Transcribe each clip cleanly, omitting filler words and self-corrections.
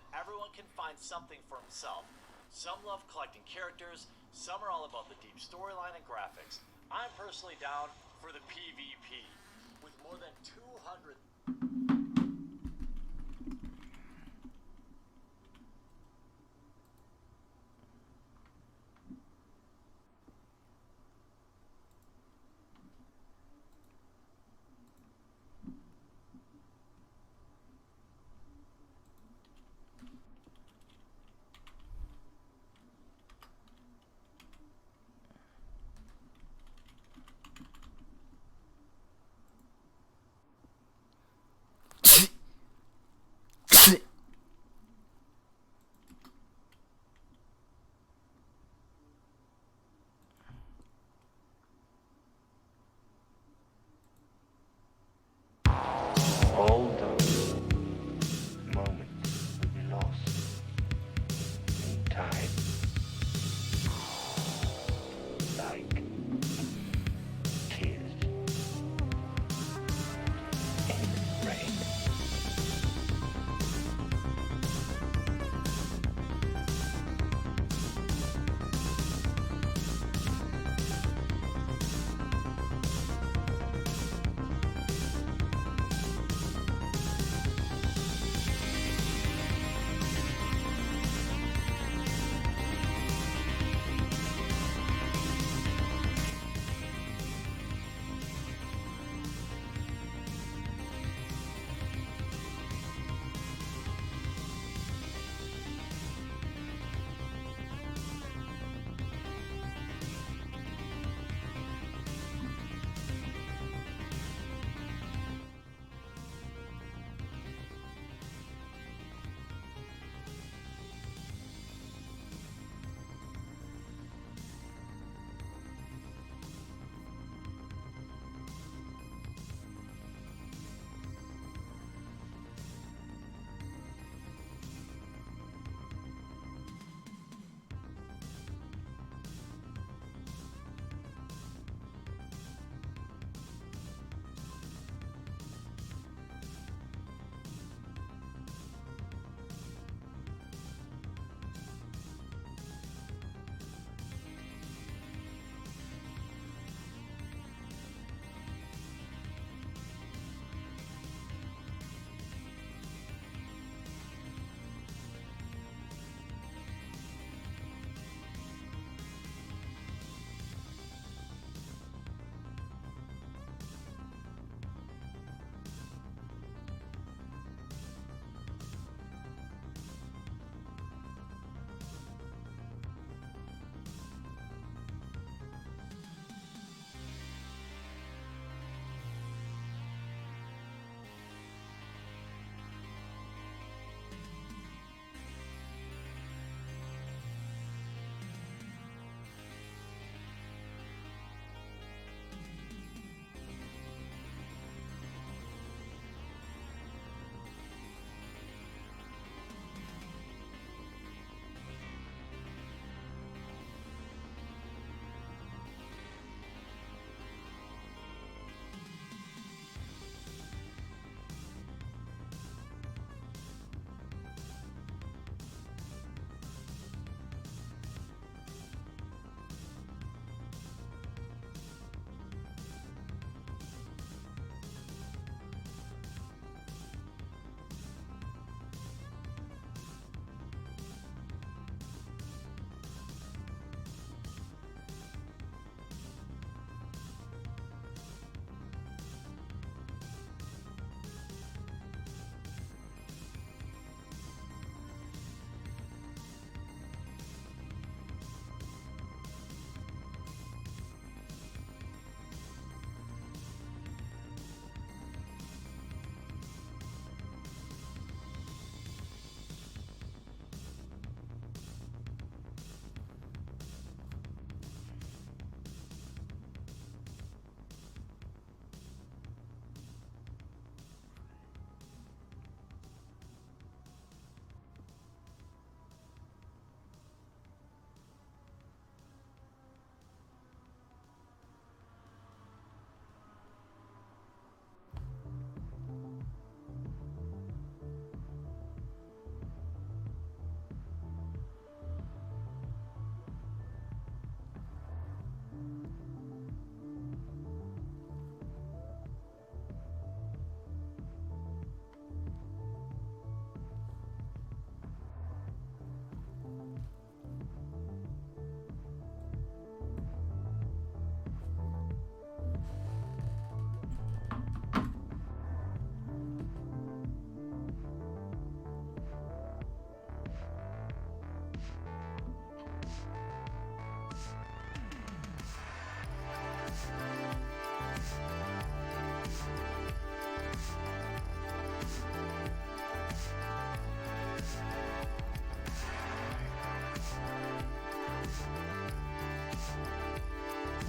that everyone can find something for himself. Some love collecting characters, some are all about the deep storyline and graphics. I'm personally down for the PvP. With more than 200...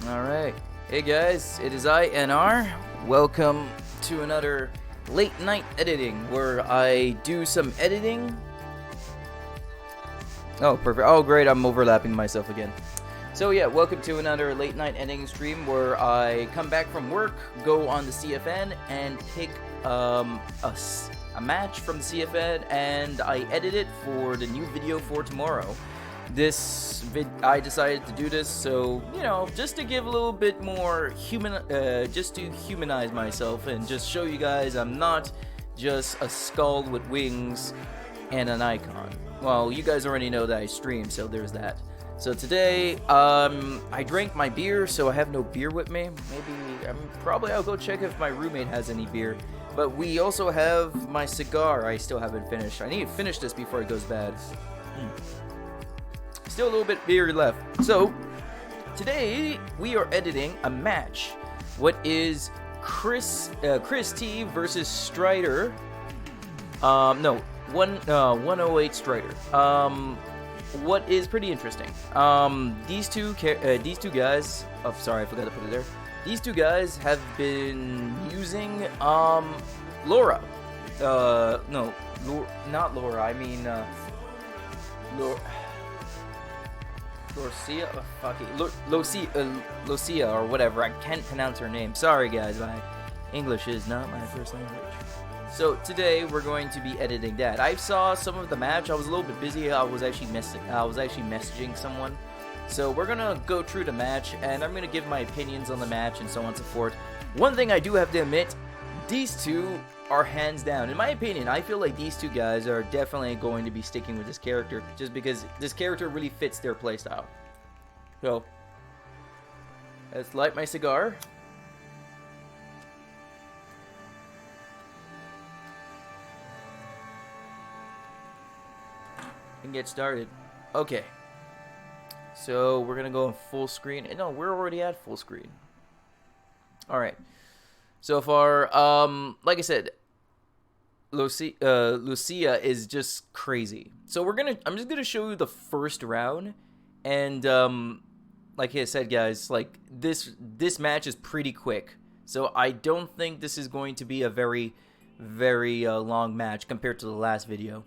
Alright. Hey guys, it is I, NR. Welcome to another late night editing where I do some editing. Oh, perfect. Oh, great, I'm overlapping myself again. So yeah, welcome to another late night editing stream where I come back from work, go on the CFN, and pick a match from the CFN, and I edit it for the new video for tomorrow. I decided to do this so, you know, just to give a little bit more just to humanize myself and just show you guys I'm not just a skull with wings and an icon. Well, you guys already know that I stream, so there's that. So today, I drank my beer, so I have no beer with me. Maybe, I'll go check if my roommate has any beer. But we also have my cigar I still haven't finished. I need to finish this before it goes bad. Still a little bit beer left. So, today, we are editing a match. What is Chris T versus Strider. 108 Strider. What is pretty interesting. These two guys. Oh, sorry, I forgot to put it there. These two guys have been using Laura. No, not Laura. I mean Lucia. Oh, fuck it. Lucia or whatever. I can't pronounce her name. Sorry, guys. My English is not my first language. So today we're going to be editing that. I saw some of the match. I was a little bit busy. I was actually messaging someone. So we're gonna go through the match, and I'm gonna give my opinions on the match and so on and so forth. One thing I do have to admit, these two are hands down. In my opinion, I feel like these two guys are definitely going to be sticking with this character, just because this character really fits their playstyle. So let's light my cigar. And get started. Okay. So we're gonna go in full screen. No, we're already at full screen. Alright. So far, like I said, Lucia is just crazy. So I'm just gonna show you the first round, and like I said, guys, like this match is pretty quick. So I don't think this is going to be a very, very long match compared to the last video.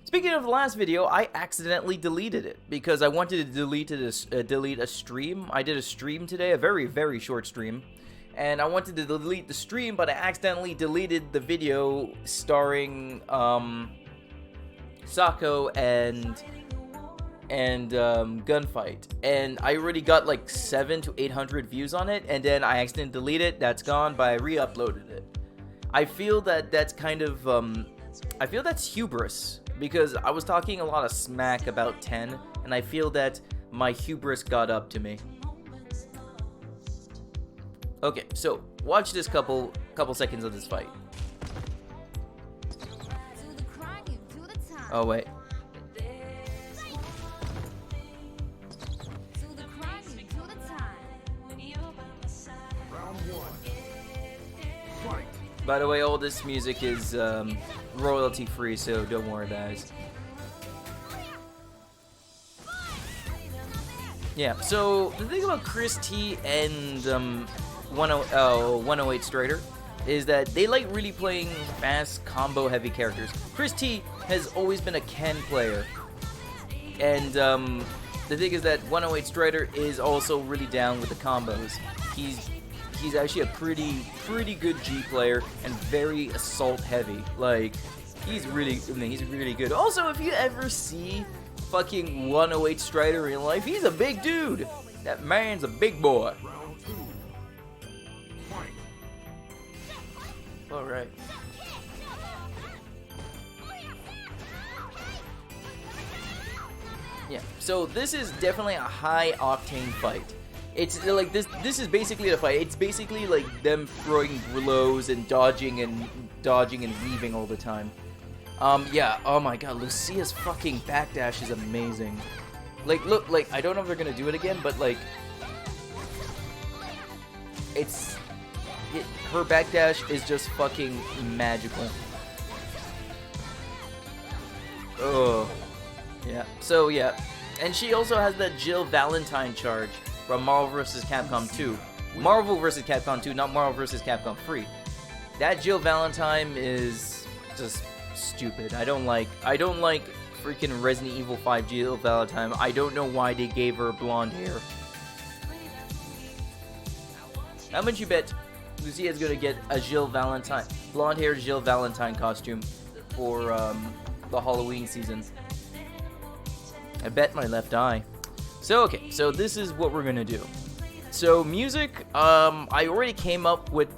Speaking of the last video, I accidentally deleted it because I wanted to delete a stream. I did a stream today, a very, very short stream, and I wanted to delete the stream, but I accidentally deleted the video starring Sako and Gunfight, and I already got like 700 to 800 views on it, and then I accidentally deleted it. That's gone, but I re-uploaded it. I feel that that's kind of I feel that's hubris. Because I was talking a lot of smack about 10, and I feel that my hubris got up to me. Okay, so watch this couple seconds of this fight. Oh wait. By the way, all this music is royalty free, so don't worry, guys. Yeah, so the thing about Chris T and 108 Strider is that they like really playing fast combo heavy characters. Chris T has always been a Ken player, and the thing is that 108 Strider is also really down with the combos. He's actually a pretty good G player and very assault heavy. Like, he's really good. Also, if you ever see fucking 108 Strider in real life, he's a big dude. That man's a big boy. Alright. Yeah, so this is definitely a high octane fight. It's like this is basically the fight. It's basically like them throwing lows and dodging and weaving all the time. Yeah, oh my god, Lucia's fucking backdash is amazing. Like, look, like, I don't know if they're gonna do it again, but like, her backdash is just fucking magical. Oh, yeah. So yeah, and she also has that Jill Valentine charge, from Marvel vs. Capcom 2. Marvel vs. Capcom 2, not Marvel vs. Capcom 3. That Jill Valentine is just stupid. I don't like freaking Resident Evil 5 Jill Valentine. I don't know why they gave her blonde hair. How much you bet Lucia's gonna get a Jill Valentine, blonde hair Jill Valentine costume for the Halloween season? I bet my left eye. So okay, so this is what we're gonna do. So music, I already came up with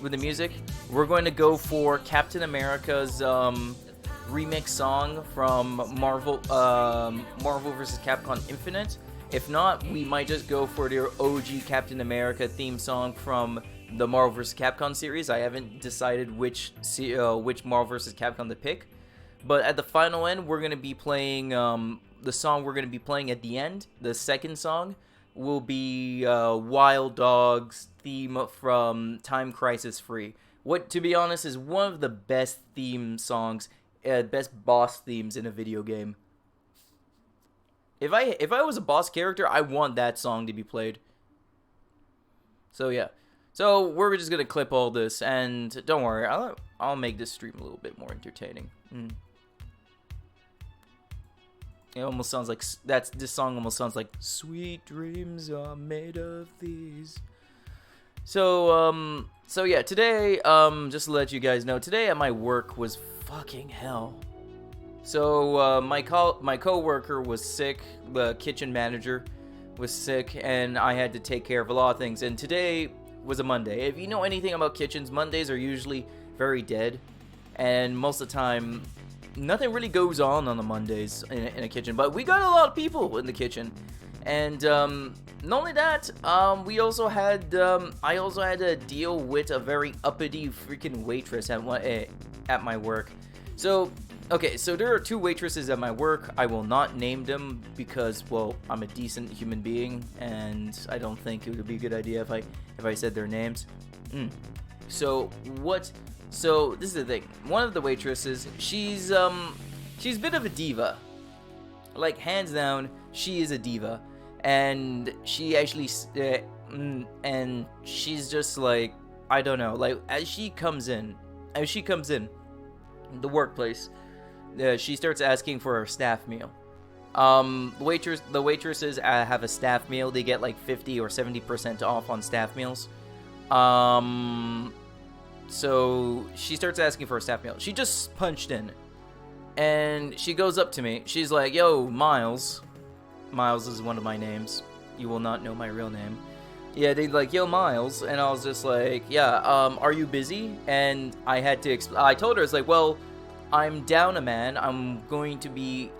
the music. We're going to go for Captain America's remix song from Marvel vs. Capcom Infinite. If not, we might just go for their OG Captain America theme song from the Marvel vs. Capcom series. I haven't decided which Marvel vs. Capcom to pick. But at the final end, we're going to be playing the song we're going to be playing at the end. The second song will be Wild Dog's theme from Time Crisis Free. What, to be honest, is one of the best theme songs, best boss themes in a video game. If I was a boss character, I want that song to be played. So yeah. So we're just gonna clip all this, and don't worry, I'll make this stream a little bit more entertaining. It almost sounds like this song almost sounds like "Sweet dreams are made of these." So yeah, today just to let you guys know, today at my work was fucking hell. So my coworker was sick, the kitchen manager was sick, and I had to take care of a lot of things. And today was a Monday. If you know anything about kitchens, Mondays are usually very dead, and most of the time nothing really goes on the Mondays in a kitchen. But we got a lot of people in the kitchen, and not only that, we also had I also had to deal with a very uppity freaking waitress at my work. So okay, so there are two waitresses at my work. I will not name them because, well, I'm a decent human being, and I don't think it would be a good idea if I said their names. So this is the thing. One of the waitresses, she's a bit of a diva. Like, hands down, she is a diva, and she actually and she's just like, I don't know, like as she comes in the workplace, she starts asking for her staff meal. The waitresses have a staff meal. They get like 50 or 70% off on staff meals. So she starts asking for a staff meal. She just punched in, and she goes up to me. She's like, "Yo, Miles." Miles is one of my names. You will not know my real name. Yeah, they'd like, "Yo, Miles," and I was just like, "Yeah, are you busy?" And I had to I told her, it's like, "Well, I'm down a man. I'm going to be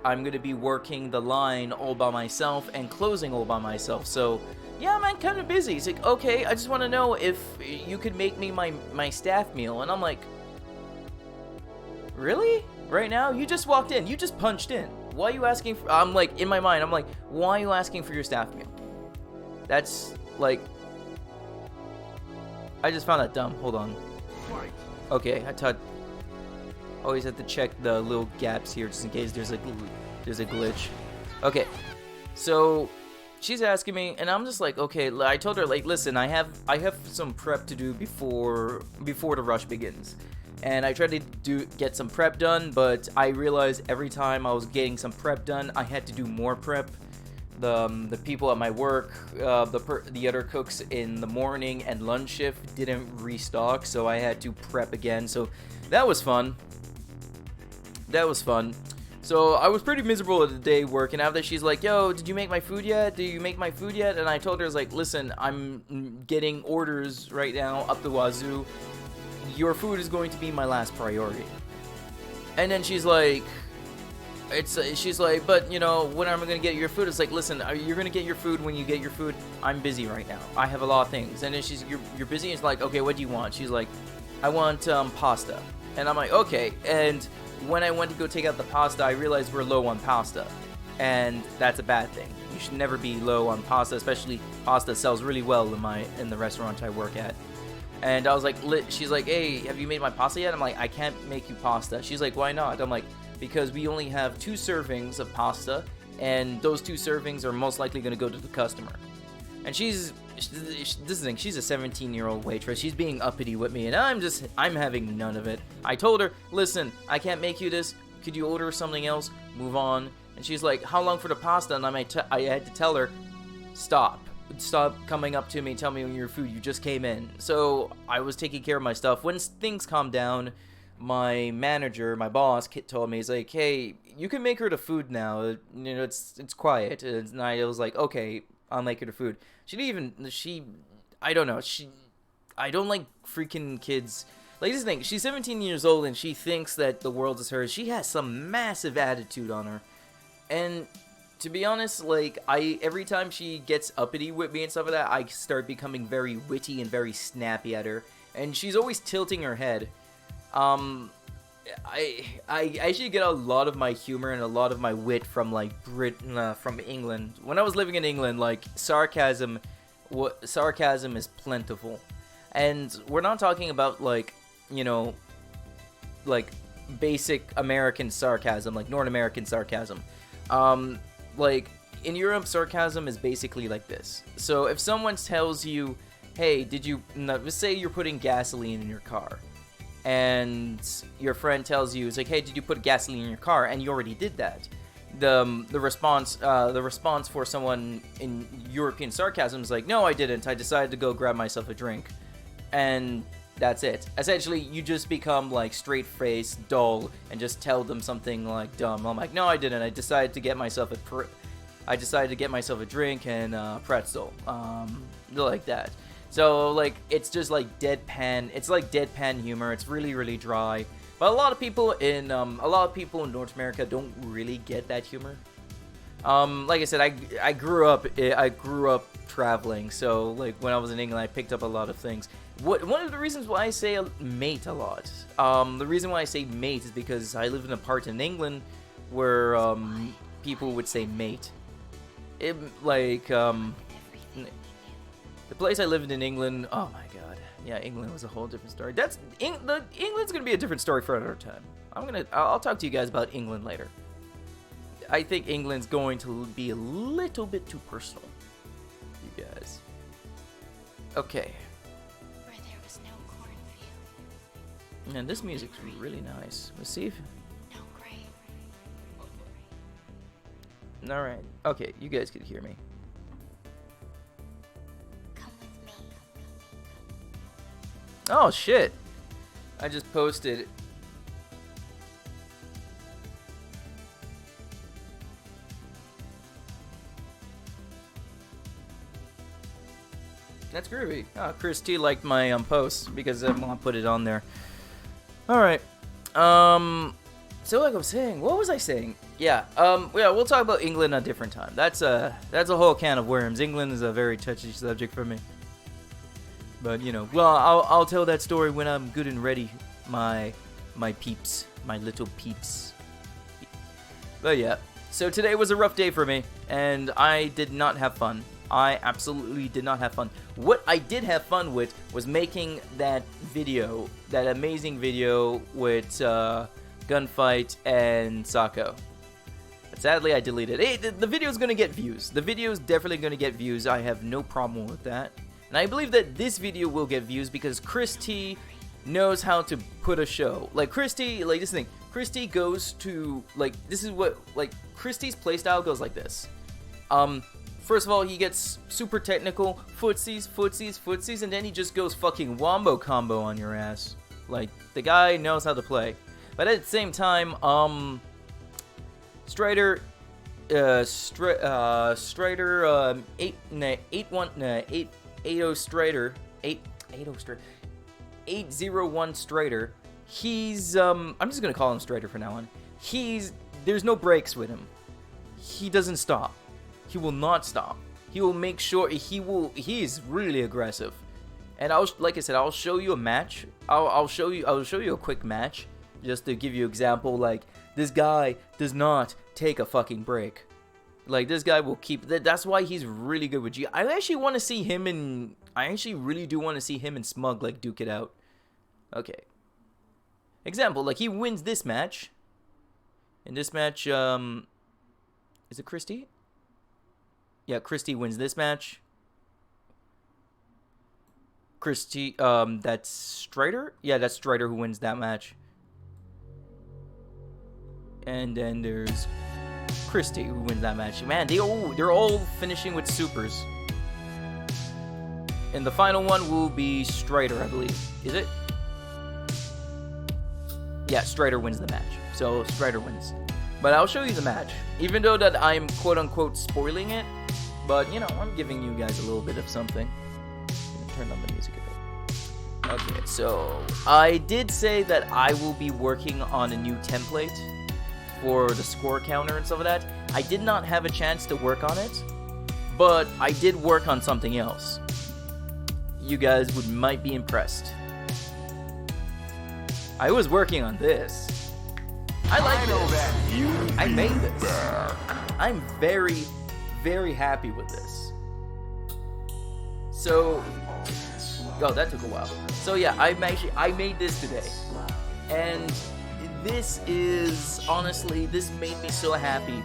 working the line all by myself and closing all by myself. So, yeah, man, kind of busy." He's like, "Okay, I just want to know if you could make me my staff meal." And I'm like, "Really? Right now? You just walked in. You just punched in. Why are you asking for..." I'm like, in my mind, I'm like, "Why are you asking for your staff meal?" That's like, I just found that dumb. Hold on. Okay, I thought. Always have to check the little gaps here just in case there's a glitch. Okay, so she's asking me, and I'm just like, okay. I told her, like, listen, I have some prep to do before the rush begins, and I tried to get some prep done, but I realized every time I was getting some prep done, I had to do more prep. The people at my work, the other cooks in the morning and lunch shift didn't restock, so I had to prep again. So that was fun. So I was pretty miserable at the day working. After she's like, "Yo, did you make my food yet? And I told her, I was like, "Listen, I'm getting orders right now up the wazoo. Your food is going to be my last priority." And then she's like, "But you know, when am I gonna get your food?" It's like, "Listen, you're gonna get your food when you get your food. I'm busy right now. I have a lot of things." And then you're busy. It's like, "Okay, what do you want?" She's like, "I want pasta." And I'm like, "Okay." And when I went to go take out the pasta, I realized we're low on pasta, and that's a bad thing. You should never be low on pasta, especially pasta sells really well in the restaurant I work at. And I was like, she's like, "Hey, have you made my pasta yet?" I'm like, "I can't make you pasta." She's like, "Why not?" I'm like, "Because we only have 2 servings of pasta, and those 2 servings are most likely going to go to the customer." And this is the thing, she's a 17-year-old waitress. She's being uppity with me, and I'm having none of it. I told her, listen, I can't make you this. Could you order something else? Move on. And she's like, how long for the pasta? And I had to tell her, stop coming up to me, tell me your food, you just came in. So I was taking care of my stuff. When things calmed down, my manager, my boss, Kit, told me, he's like, hey, you can make her the food now. You know, it's quiet. And I was like, okay, I'll make her the food. I don't know. I don't like freaking kids. Like, this thing, she's 17 years old and she thinks that the world is hers. She has some massive attitude on her. And to be honest, like, every time she gets uppity with me and stuff like that, I start becoming very witty and very snappy at her. And she's always tilting her head. I actually get a lot of my humor and a lot of my wit from, like, from England. When I was living in England, like, sarcasm is plentiful. And we're not talking about, like, you know, like, basic American sarcasm, like North American sarcasm. Like, in Europe, sarcasm is basically like this. So if someone tells you, hey, let's say you're putting gasoline in your car, and your friend tells you, it's like, hey, did you put gasoline in your car? And you already did that. The response for someone in European sarcasm is like, no, I didn't. I decided to go grab myself a drink. And that's it. Essentially, you just become, like, straight-faced, dull, and just tell them something, like, dumb. I'm like, no, I didn't. I decided to get myself a drink and pretzel. Like that. So, like, it's just, like, deadpan. It's, like, deadpan humor. It's really, really dry. But a lot of people in North America don't really get that humor. Like I said, I grew up traveling. So, like, when I was in England, I picked up a lot of things. One of the reasons why I say mate a lot, the reason why I say mate is because I live in a part in England where people would say mate. The place I lived in England, oh my god, yeah, England was a whole different story. England's gonna be a different story for another time. I'll talk to you guys about England later. I think England's going to be a little bit too personal, you guys. Okay. And this music's really nice. Let's see if... Alright. Okay, you guys could hear me. Come with me. Oh, shit. I just posted... That's groovy. Oh, Chris T liked my post because I want to put it on there. Alright, so like I was saying, what was I saying? Yeah, we'll talk about England a different time. That's a whole can of worms. England is a very touchy subject for me. But, you know, well, I'll tell that story when I'm good and ready, my peeps, my little peeps. But yeah, so today was a rough day for me, and I did not have fun. I absolutely did not have fun. What I did have fun with was making that video, that amazing video with Gunfight and Sako. But sadly, I deleted it. The video's gonna get views. The video's definitely gonna get views. I have no problem with that. And I believe that this video will get views because Chris T knows how to put a show. Like, Chris T, like, this thing. Chris T goes to, like, this is what, like, Chris T's playstyle goes like this. First of all, he gets super technical, footsies, and then he just goes fucking wombo combo on your ass. Like, the guy knows how to play. But at the same time, Strider, 80 Strider, 801 Strider, he's, I'm just gonna call him Strider from now on. There's no breaks with him. He doesn't stop. He will not stop. He will make sure he is really aggressive. And like I said, I'll show you a match. I'll show you a quick match just to give you an example. Like, this guy does not take a fucking break. Like, this guy will keep that's why he's really good with G. I actually really do want to see him and Smug, like, duke it out. Okay. Example, like, he wins this match. In this match, is it Christie? Yeah, Christie wins this match. That's Strider? Yeah, that's Strider who wins that match. And then there's Christy who wins that match. Man, they're all finishing with supers. And the final one will be Strider, I believe. Is it? Yeah, Strider wins the match. So Strider wins. But I'll show you the match. Even though that I'm quote-unquote spoiling it. But, you know, I'm giving you guys a little bit of something. Turn on the music a bit. Okay, so I did say that I will be working on a new template for the score counter and stuff like that. I did not have a chance to work on it, but I did work on something else. You guys might be impressed. I was working on this. I like this. I made this. I'm very, very happy with this. So, oh, that took a while. So yeah, I made this today, and this is honestly, this made me so happy.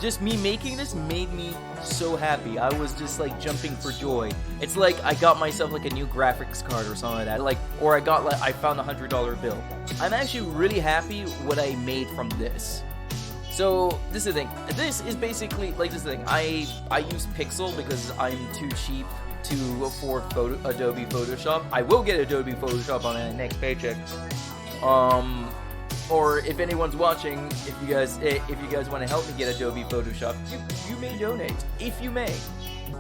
Just me making this made me so happy. I was just like jumping for joy. It's like I got myself like a new graphics card or something like that. Like, or I found a $100 bill. I'm actually really happy what I made from this. So this is the thing. This is basically like this thing. I use Pixel because I'm too cheap to afford Adobe Photoshop. I will get Adobe Photoshop on the next paycheck. Or if anyone's watching, if you guys want to help me get Adobe Photoshop, you may donate. If you may.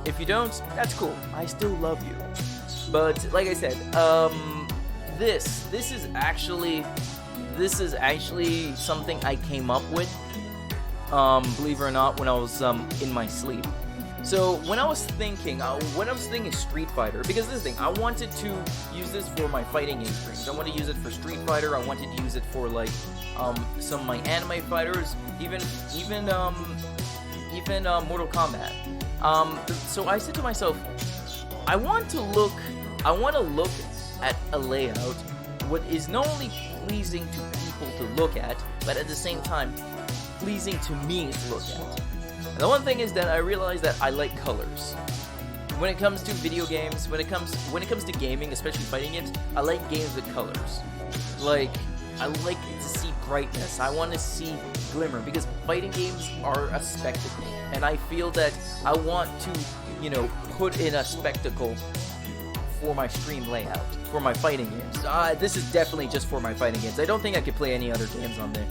If you don't, that's cool. I still love you. But like I said, this is actually something I came up with. Believe it or not, when I was in my sleep. So when I was thinking Street Fighter, because this is the thing, I wanted to use this for my fighting game streams. I want to use it for Street Fighter. I wanted to use it for like some of my anime fighters, even Mortal Kombat. So I said to myself, I want to look at a layout what is not only pleasing to people to look at, but at the same time pleasing to me to look at. And the one thing is that I realized that I like colors. When it comes to video games, when it comes to gaming, especially fighting games, I like games with colors. Like, I like to see brightness. I want to see glimmer, because fighting games are a spectacle. And I feel that I want to, you know, put in a spectacle for my stream layout, for my fighting games. This is definitely just for my fighting games. I don't think I could play any other games on there,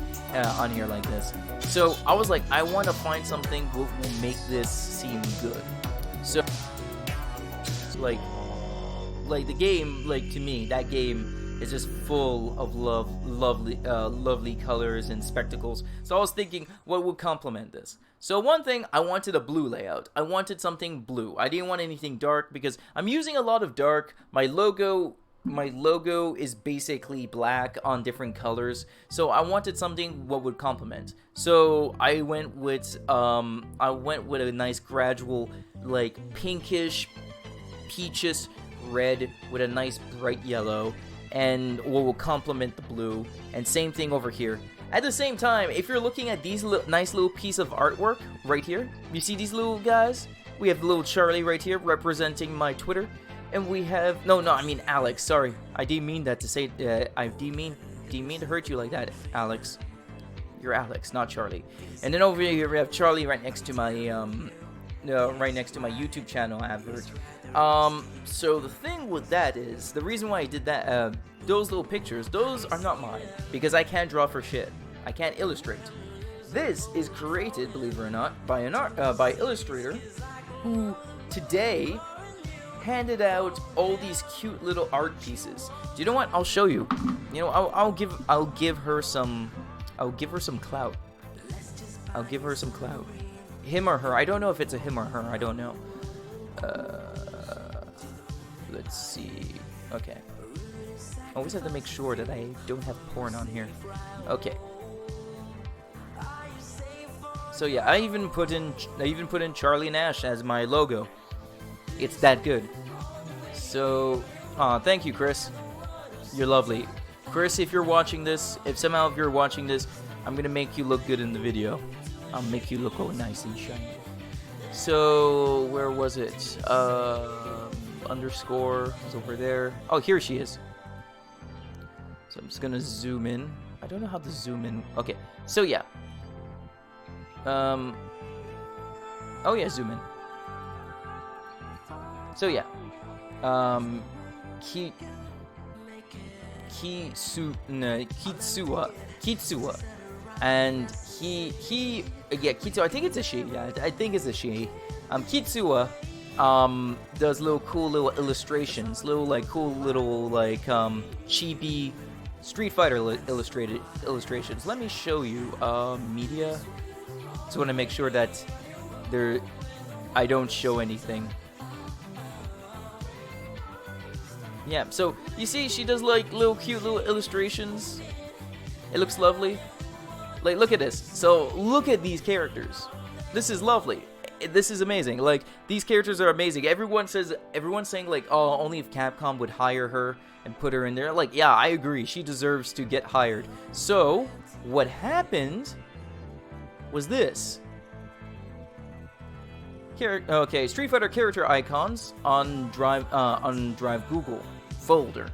on here like this. So I was like, I want to find something that will make this seem good. So, like the game, like to me, that game is just full of lovely colors and spectacles. So I was thinking, what would complement this? So one thing, I wanted a blue layout. I wanted something blue. I didn't want anything dark because I'm using a lot of dark. My logo is basically black on different colors. So I wanted something what would complement. So I went with a nice gradual, like pinkish, peaches red with a nice bright yellow, and what will complement the blue. And same thing over here. At the same time, if you're looking at these nice little piece of artwork right here, you see these little guys? We have little Charlie right here representing my Twitter, and we have I mean Alex. Sorry, I didn't mean that to say. I didn't mean to hurt you like that, Alex. You're Alex, not Charlie. And then over here we have Charlie right next to my YouTube channel advert. So the thing with that is, the reason why I did that, those little pictures, those are not mine, because I can't draw for shit. I can't illustrate. This is created, believe it or not, by by Illustrator, who today handed out all these cute little art pieces. Do you know what? I'll show you. You know, I'll give her some clout. I'll give her some clout. Him or her? I don't know if it's a him or her. I don't know. Let's see. Okay. Always have to make sure that I don't have porn on here. Okay. So yeah, I even put in Charlie Nash as my logo. It's that good. So, thank you, Chris. You're lovely. Chris, if you're watching this, if you're watching this, I'm gonna make you look good in the video. I'll make you look all nice and shiny. So, where was it? underscore is over there. Oh, here she is. So I'm just gonna zoom in. I don't know how to zoom in. Okay, so yeah. Oh yeah, zoom in. So yeah. Kitsuwa. And Kitsuwa, I think it's a she. Yeah, I think it's a she. Kitsuwa does cool little illustrations, cool little chibi Street Fighter illustrations. Let me show you media. Just want to make sure that I don't show anything. Yeah, so you see she does cute little illustrations. It looks lovely. Look at this. So look at these characters. This is lovely. This is amazing. These characters are amazing. Everyone's saying oh, only if Capcom would hire her and put her in there. Yeah, I agree. She deserves to get hired. So what happened was this. Okay, Street Fighter character icons on Drive Google folder.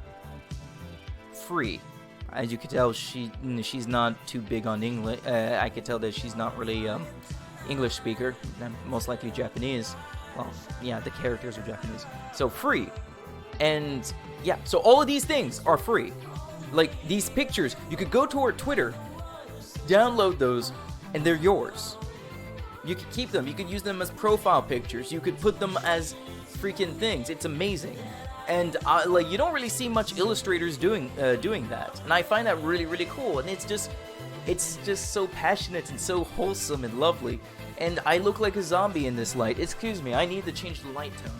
Free. As you can tell, she's not too big on English. I could tell that she's not really English speaker. Most likely Japanese. Well, yeah, the characters are Japanese. So free. And yeah, so all of these things are free. These pictures, you could go to her Twitter, download those, and they're yours. You could keep them. You could use them as profile pictures. You could put them as freaking things. It's amazing. And you don't really see much illustrators doing that, and I find that really, really cool. And it's just so passionate and so wholesome and lovely. And I look like a zombie in this light. Excuse me, I need to change the light tone.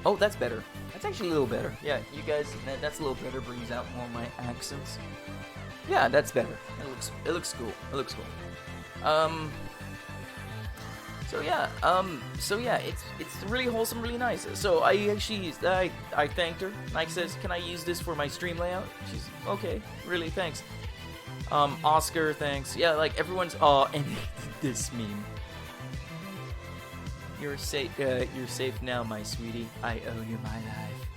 Oh, that's better. That's actually a little better. Yeah, you guys, that's a little better. Brings out more of my accents. Yeah, that's better. It looks cool. It looks cool. So yeah, it's really wholesome, really nice. So I thanked her. Nike says, "Can I use this for my stream layout?" She's okay. Really, thanks. Oscar, thanks. Yeah, everyone's and this meme. You're safe now, my sweetie. I owe you my life.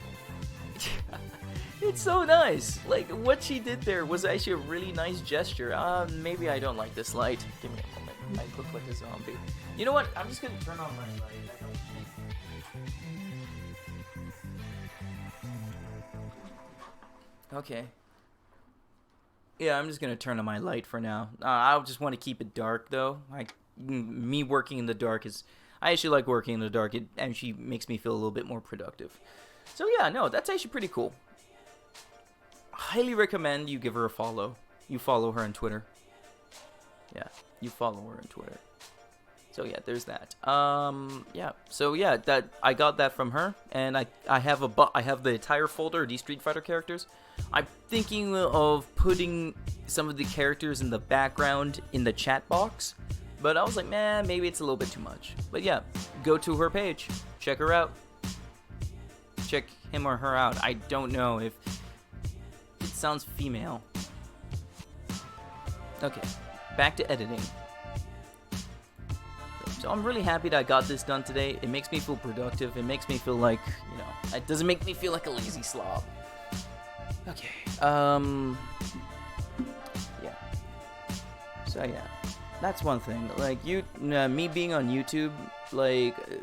It's so nice. What she did there was actually a really nice gesture. Maybe I don't like this light. Give me a moment. I look like a zombie. You know what? I'm just gonna turn on my light. Okay. Yeah, I'm just gonna turn on my light for now. I just want to keep it dark though. Me working in the dark is. I actually like working in the dark. It actually makes me feel a little bit more productive. So yeah, no, that's actually pretty cool. Highly recommend you give her a follow. You follow her on Twitter. Yeah, you follow her on Twitter. So yeah, there's that. Yeah. So yeah, that I got that from her, and I have the entire folder of these Street Fighter characters. I'm thinking of putting some of the characters in the background in the chat box. But I was like, man, maybe it's a little bit too much. But yeah, go to her page. Check her out. Check him or her out. I don't know if... It sounds female. Okay, back to editing. So I'm really happy that I got this done today. It makes me feel productive. It makes me feel like, it doesn't make me feel like a lazy slob. Okay, yeah. So yeah. That's one thing. Me being on YouTube,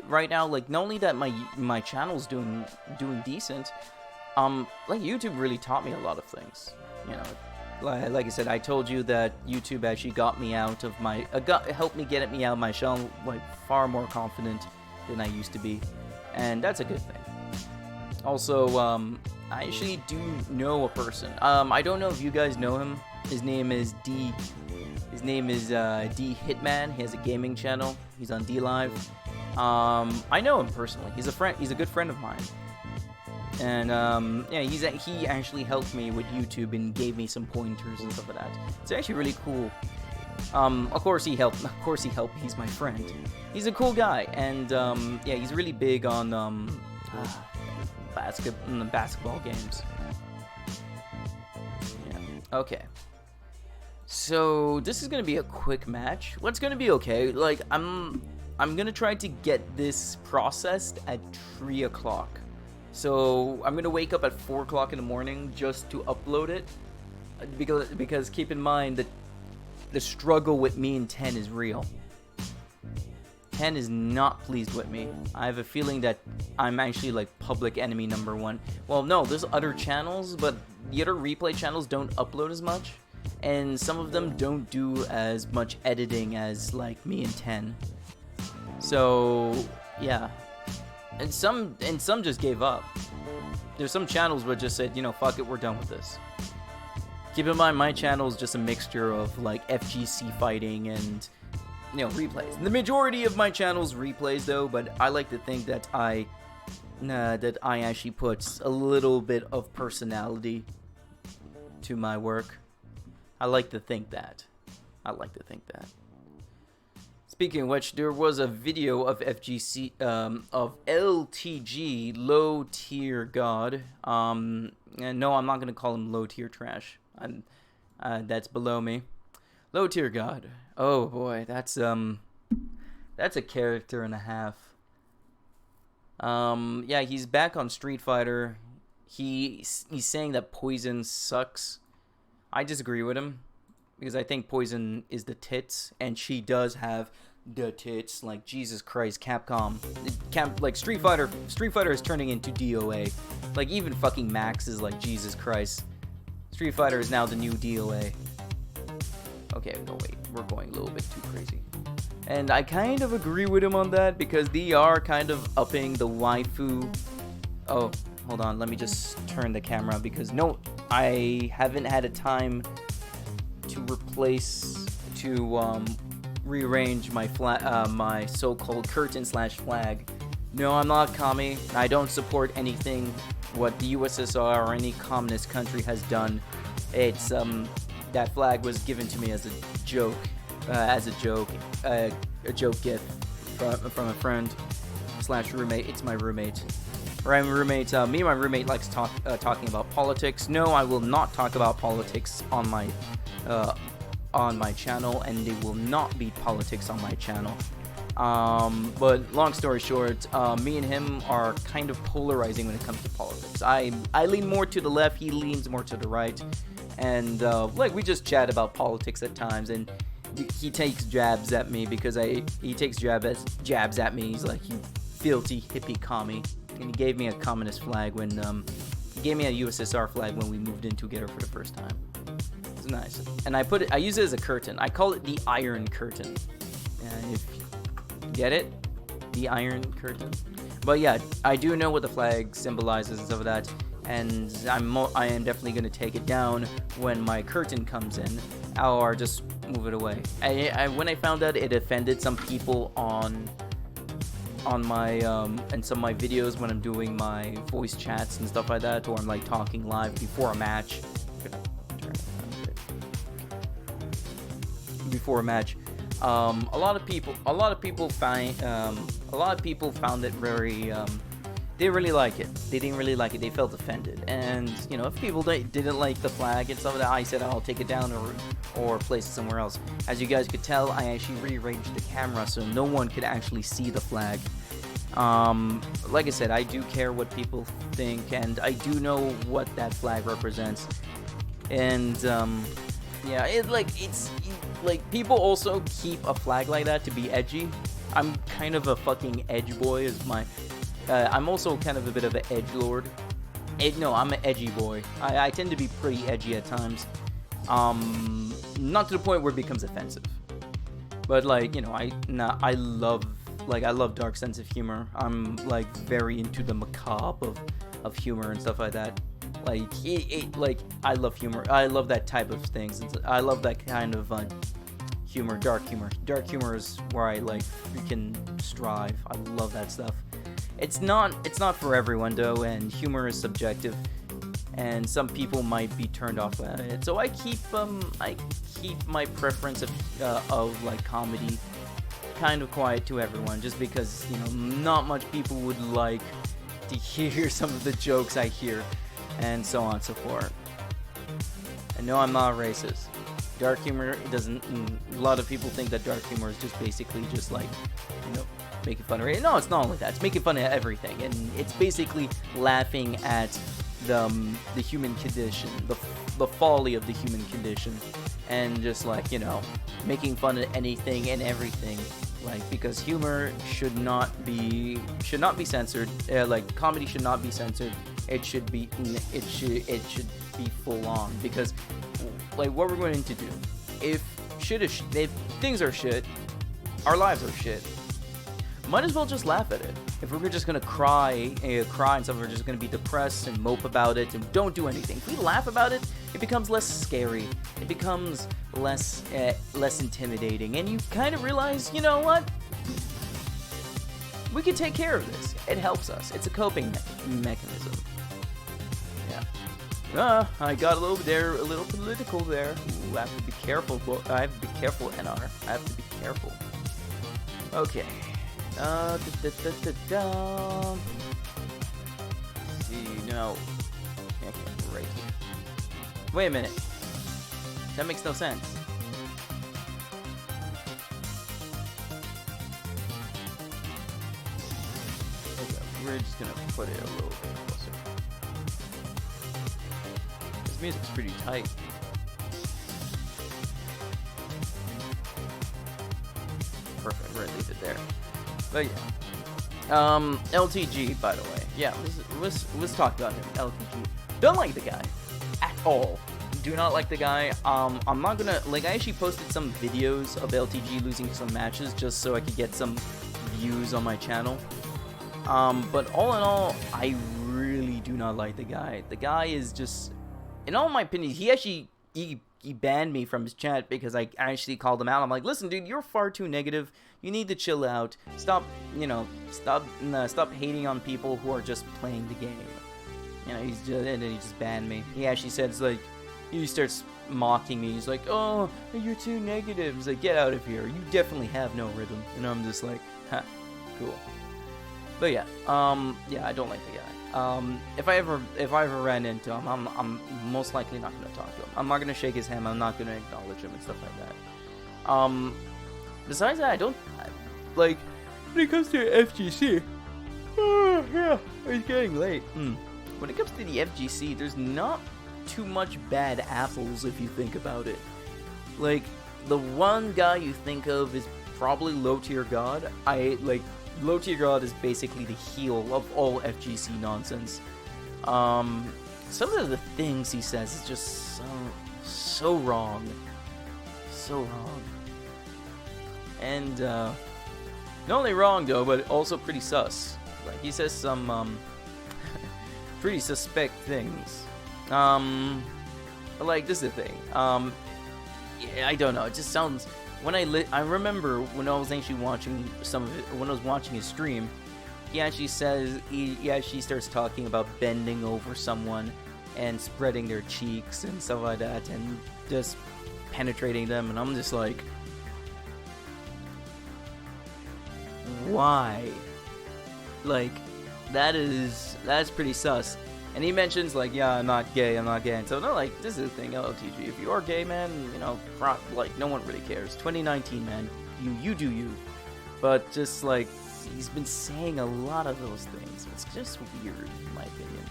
right now, not only that my channel's doing decent, YouTube really taught me a lot of things. Like I said, I told you that YouTube actually got me out of my, helped me get me out of my shell, far more confident than I used to be, and that's a good thing. Also, I actually do know a person. I don't know if you guys know him. His name is D. His name is D Hitman. He has a gaming channel. He's on D Live. I know him personally. He's a friend. He's a good friend of mine. And yeah, he actually helped me with YouTube and gave me some pointers and stuff like that. It's actually really cool. Of course he helped. Of course he helped. He's my friend. He's a cool guy, and yeah, he's really big on basketball games. Yeah. Okay. So this is gonna be a quick match. What's gonna be okay? Like I'm gonna try to get this processed at 3 o'clock. So I'm gonna wake up at 4 o'clock in the morning just to upload it, because keep in mind that the struggle with me and 10 is real. 10 is not pleased with me. I have a feeling that I'm actually like public enemy number 1. Well, no, there's other channels, but the other replay channels don't upload as much, and some of them don't do as much editing as like me and 10. So yeah, and some just gave up. There's some channels where just said, you know, fuck it, we're done with this. Keep in mind, my channel is just a mixture of like FGC fighting and, you know, replays. The majority of my channel's replays though, but I like to think that I actually put a little bit of personality to my work. I like to think that. Speaking of which, there was a video of FGC, of LTG, low tier god. And no, I'm not gonna call him low tier trash. That's below me. Low tier god. Oh boy, that's a character and a half. Yeah, he's back on Street Fighter. He's saying that Poison sucks. I disagree with him, because I think Poison is the tits, and she does have the tits. Like, Jesus Christ, Capcom. Like, Street Fighter is turning into DOA. Like, even fucking Max is like, Jesus Christ. Street Fighter is now the new DOA. Okay, no, wait. We're going a little bit too crazy. And I kind of agree with him on that, because they are kind of upping the waifu. Oh, hold on. Let me just turn the camera, because no, I haven't had a time to rearrange my my so-called curtain/flag. No, I'm not commie. I don't support anything what the USSR or any communist country has done. It's that flag was given to me as a joke, a joke gift from a friend/roommate. It's my roommate. Right, my roommate. Me and my roommate likes talking about politics. No, I will not talk about politics on my channel, and there will not be politics on my channel. But long story short, me and him are kind of polarizing when it comes to politics. I lean more to the left, he leans more to the right, and like we just chat about politics at times, and he takes jabs at me because he takes jabs at me. He's like, you filthy hippie commie. And he gave me a communist flag when he gave me a USSR flag when we moved in together for the first time. It's nice, and I use it as a curtain. I call it the Iron Curtain. And if you get it, the Iron Curtain. But yeah, I do know what the flag symbolizes and stuff like that, and I am definitely gonna take it down when my curtain comes in, or just move it away. When I found out it offended some people on my and some of my videos when I'm doing my voice chats and stuff like that, or I'm like talking live before a match. A lot of people found it very they didn't really like it. They felt offended, and you know, if people didn't like the flag and stuff like that, I said I'll take it down or place it somewhere else. As you guys could tell, I actually rearranged the camera so no one could actually see the flag. Like I said, I do care what people think, and I do know what that flag represents. And yeah, it's people also keep a flag like that to be edgy. I'm kind of a fucking edge boy, is my. I'm also kind of a bit of an edgelord. No, I'm an edgy boy. I tend to be pretty edgy at times. Not to the point where it becomes offensive. But like, you know, I love dark sense of humor. I'm like very into the macabre of humor and stuff like that. Like I love humor. I love that type of things. I love that kind of humor, dark humor. Dark humor is where I like freaking strive. I love that stuff. It's not for everyone though, and humor is subjective, and some people might be turned off by it. So I keep keep my preference of like comedy kind of quiet to everyone, just because, you know, not much people would like to hear some of the jokes I hear, and so on and so forth. And no, I'm not racist. Dark humor doesn't. A lot of people think that dark humor is just basically just like, you know, making fun of it. No, it's not only that. It's making fun of everything, and it's basically laughing at the human condition, the folly of the human condition, and just like, you know, making fun of anything and everything. Like, because humor should not be censored. Like, comedy should not be censored. It should be full on, because like what we're going to do, if things are shit, our lives are shit, might as well just laugh at it. If we're just gonna cry and stuff, we're just gonna be depressed and mope about it and don't do anything. If we laugh about it, it becomes less scary. It becomes less intimidating, and you kind of realize, you know what? We can take care of this. It helps us. It's a coping mechanism. Yeah. I got a little political there. Ooh, I have to be careful. I have to be careful, NR. I have to be careful. Okay. See, no. Okay, right here. Wait a minute. That makes no sense. Okay, we're just gonna put it a little bit closer. This music's pretty tight. Perfect, we're gonna leave it there. But yeah. LTG, by the way. Yeah, let's talk about him. LTG. Don't like the guy. At all. Do not like the guy. I'm not gonna, like, I actually posted some videos of LTG losing some matches just so I could get some views on my channel. But all in all, I really do not like the guy. The guy is just, in all my opinion, he banned me from his chat because I actually called him out. I'm like, listen, dude, you're far too negative. You need to chill out. Stop hating on people who are just playing the game. You know, and then he just banned me. He actually says, like, he starts mocking me. He's like, oh, you're too negative. He's like, get out of here. You definitely have no rhythm. And I'm just like, ha, cool. But yeah, yeah, I don't like the guy. If I ever ran into him, I'm most likely not gonna talk to him. I'm not gonna shake his hand. I'm not gonna acknowledge him and stuff like that. Besides that, I don't like when it comes to FGC. Yeah, it's getting late. When it comes to the FGC, there's not too much bad apples if you think about it. Like, the one guy you think of is probably Low Tier God. Low Tier God is basically the heel of all FGC nonsense. Some of the things he says is just so wrong. So wrong. And, not only wrong though, but also pretty sus. Like, he says some, pretty suspect things. But like, this is the thing. Yeah, I don't know. It just sounds. I remember when I was actually watching some of it, when I was watching his stream, he actually says he actually starts talking about bending over someone and spreading their cheeks and stuff like that, and just penetrating them, and I'm just like, why? Like, that's pretty sus. And he mentions, like, yeah, I'm not gay. And so, no, like, this is the thing, LTG. If you are gay, man, you know, like, no one really cares. 2019, man. You do you. But just, like, he's been saying a lot of those things. It's just weird, in my opinion.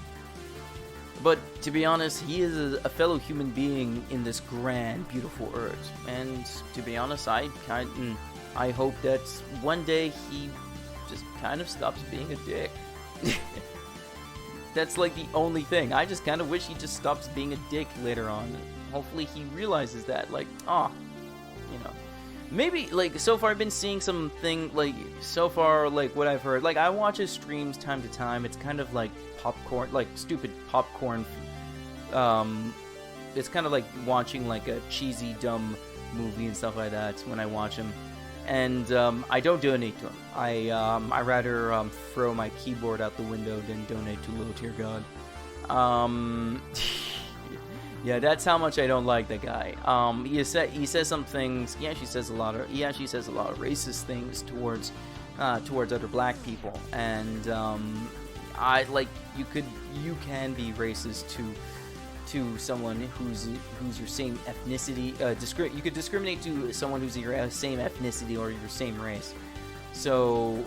But, to be honest, he is a fellow human being in this grand, beautiful earth. And, to be honest, I hope that one day he just kind of stops being a dick. That's like the only thing. I just kind of wish he just stops being a dick later on. Hopefully he realizes that, like, you know, maybe, like, so far I've been seeing something, like, so far, like, what I've heard, like, I watch his streams time to time. It's kind of like popcorn, like, stupid popcorn. It's kind of like watching, like, a cheesy, dumb movie and stuff like that when I watch him. And I don't donate to him. I rather throw my keyboard out the window than donate to Low Tier God. Yeah, that's how much I don't like that guy. He says some things. He actually says a lot of racist things towards other black people, and I like you can be racist to someone who's your same ethnicity. You could discriminate to someone who's your same ethnicity or your same race. So,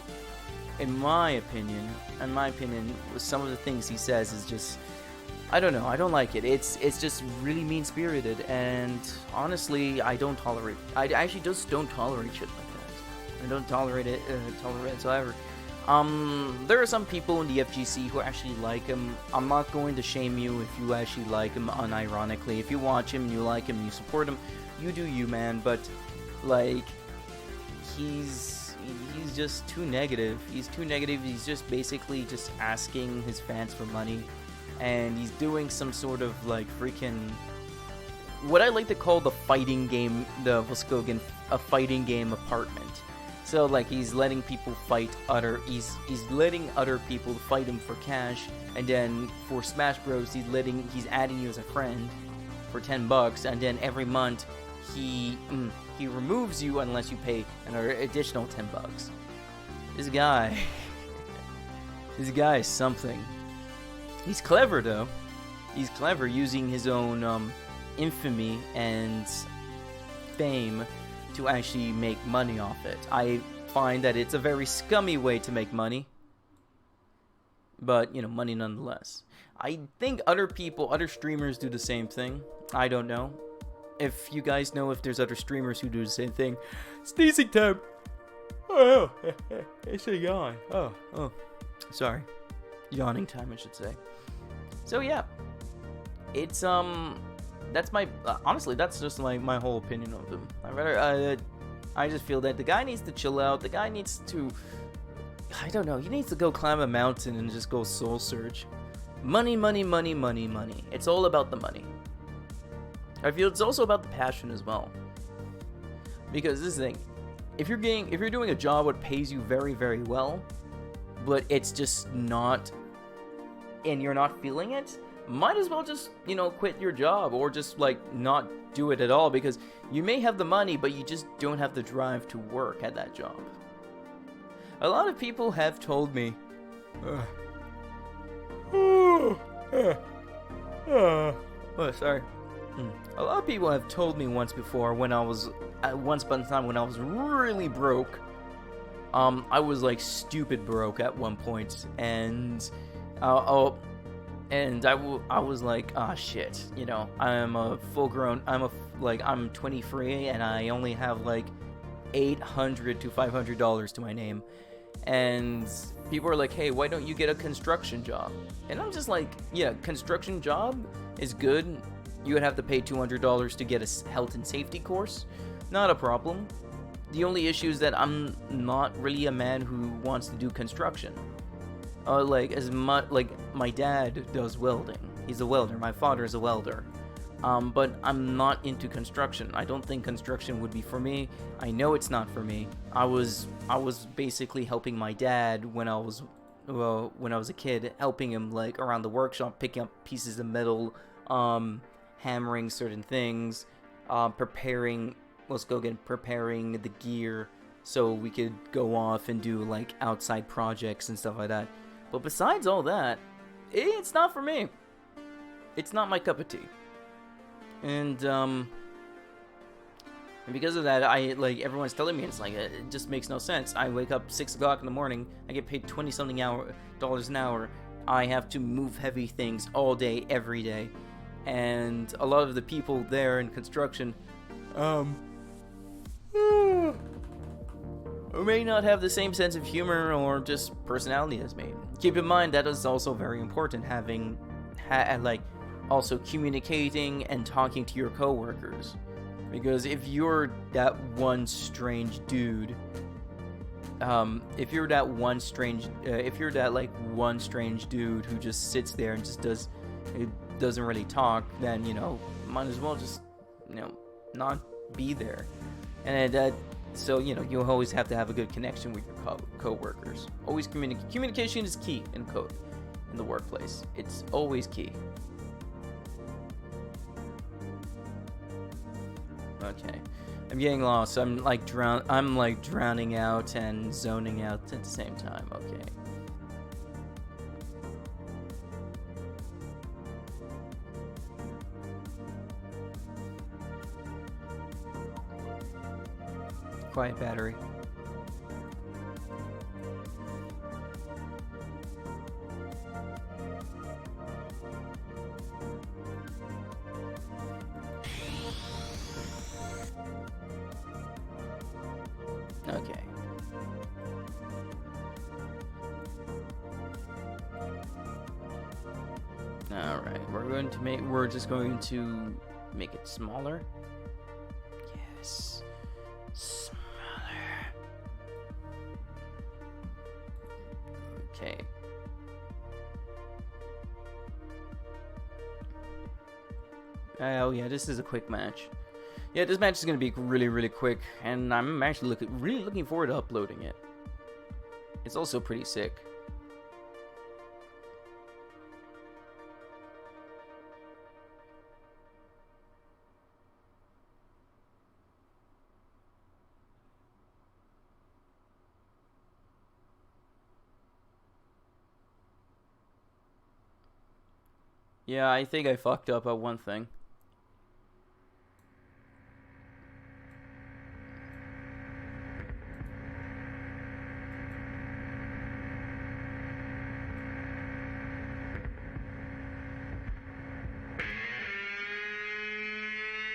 in my opinion, with some of the things he says is just, I don't know. I don't like it. It's just really mean-spirited, and honestly, I actually just don't tolerate shit like that. I don't tolerate it whatsoever. There are some people in the FGC who actually like him. I'm not going to shame you if you actually like him unironically. If you watch him, you like him, you support him, you do you, man. But like, he's just too negative. He's too negative. He's just basically just asking his fans for money. And he's doing some sort of like freaking, what I like to call the fighting game, a fighting game apartment. So like he's letting people fight he's letting other people fight him for cash, and then for Smash Bros he's adding you as a friend for $10, and then every month he removes you unless you pay another additional $10. This guy is something. He's clever, though. He's clever, using his own infamy and fame to actually make money off it. I find that it's a very scummy way to make money. But, money nonetheless. I think other streamers do the same thing. I don't know. If you guys know if there's other streamers who do the same thing. Sneezing time! Oh, it's a yawn. Oh. Sorry. Yawning time, I should say. So yeah, it's that's my honestly, that's just my whole opinion of him. I just feel that the guy needs to chill out. The guy needs to, I don't know, he needs to go climb a mountain and just go soul search. Money. It's all about the money. I feel it's also about the passion as well. Because this thing, if you're doing a job that pays you very, very well, but it's just not, and you're not feeling it, might as well just, quit your job, or just like not do it at all, because you may have the money, but you just don't have the drive to work at that job. A lot of people have told me, sorry. A lot of people have told me once before, once upon a time when I was really broke. I was like stupid broke at one point, and I was like, shit, I'm a full grown, I'm 23, and I only have like $800 to $500 to my name, and people are like, hey, why don't you get a construction job? And I'm just like, yeah, construction job is good. You would have to pay $200 to get a health and safety course. Not a problem. The only issue is that I'm not really a man who wants to do construction. My dad does welding. He's a welder. My father is a welder. But I'm not into construction. I don't think construction would be for me. I know it's not for me. I was basically helping my dad when I was a kid, helping him like around the workshop, picking up pieces of metal, hammering certain things, preparing the gear so we could go off and do like outside projects and stuff like that. But besides all that, it's not for me. It's not my cup of tea. And because of that, everyone's telling me, it's like, it just makes no sense. I wake up 6 o'clock in the morning, I get paid $20-something an hour. I have to move heavy things all day, every day. And a lot of the people there in construction, may not have the same sense of humor or just personality as me. Keep in mind, that is also very important, having, also communicating and talking to your coworkers. Because if you're that one strange dude, if you're that one strange dude who just sits there and just doesn't really talk, then, might as well just, not be there. And so, you always have to have a good connection with your co-workers. Always communication is key in the workplace. It's always key. Okay. I'm getting lost. I'm like drowning out and zoning out at the same time. Okay. Quiet battery. Okay. All right, we're just going to make it smaller. Yes. Smaller. Okay. Oh yeah, this is a quick match. Yeah, this match is gonna be really, really quick, and I'm actually really looking forward to uploading it. It's also pretty sick. Yeah, I think I fucked up at one thing.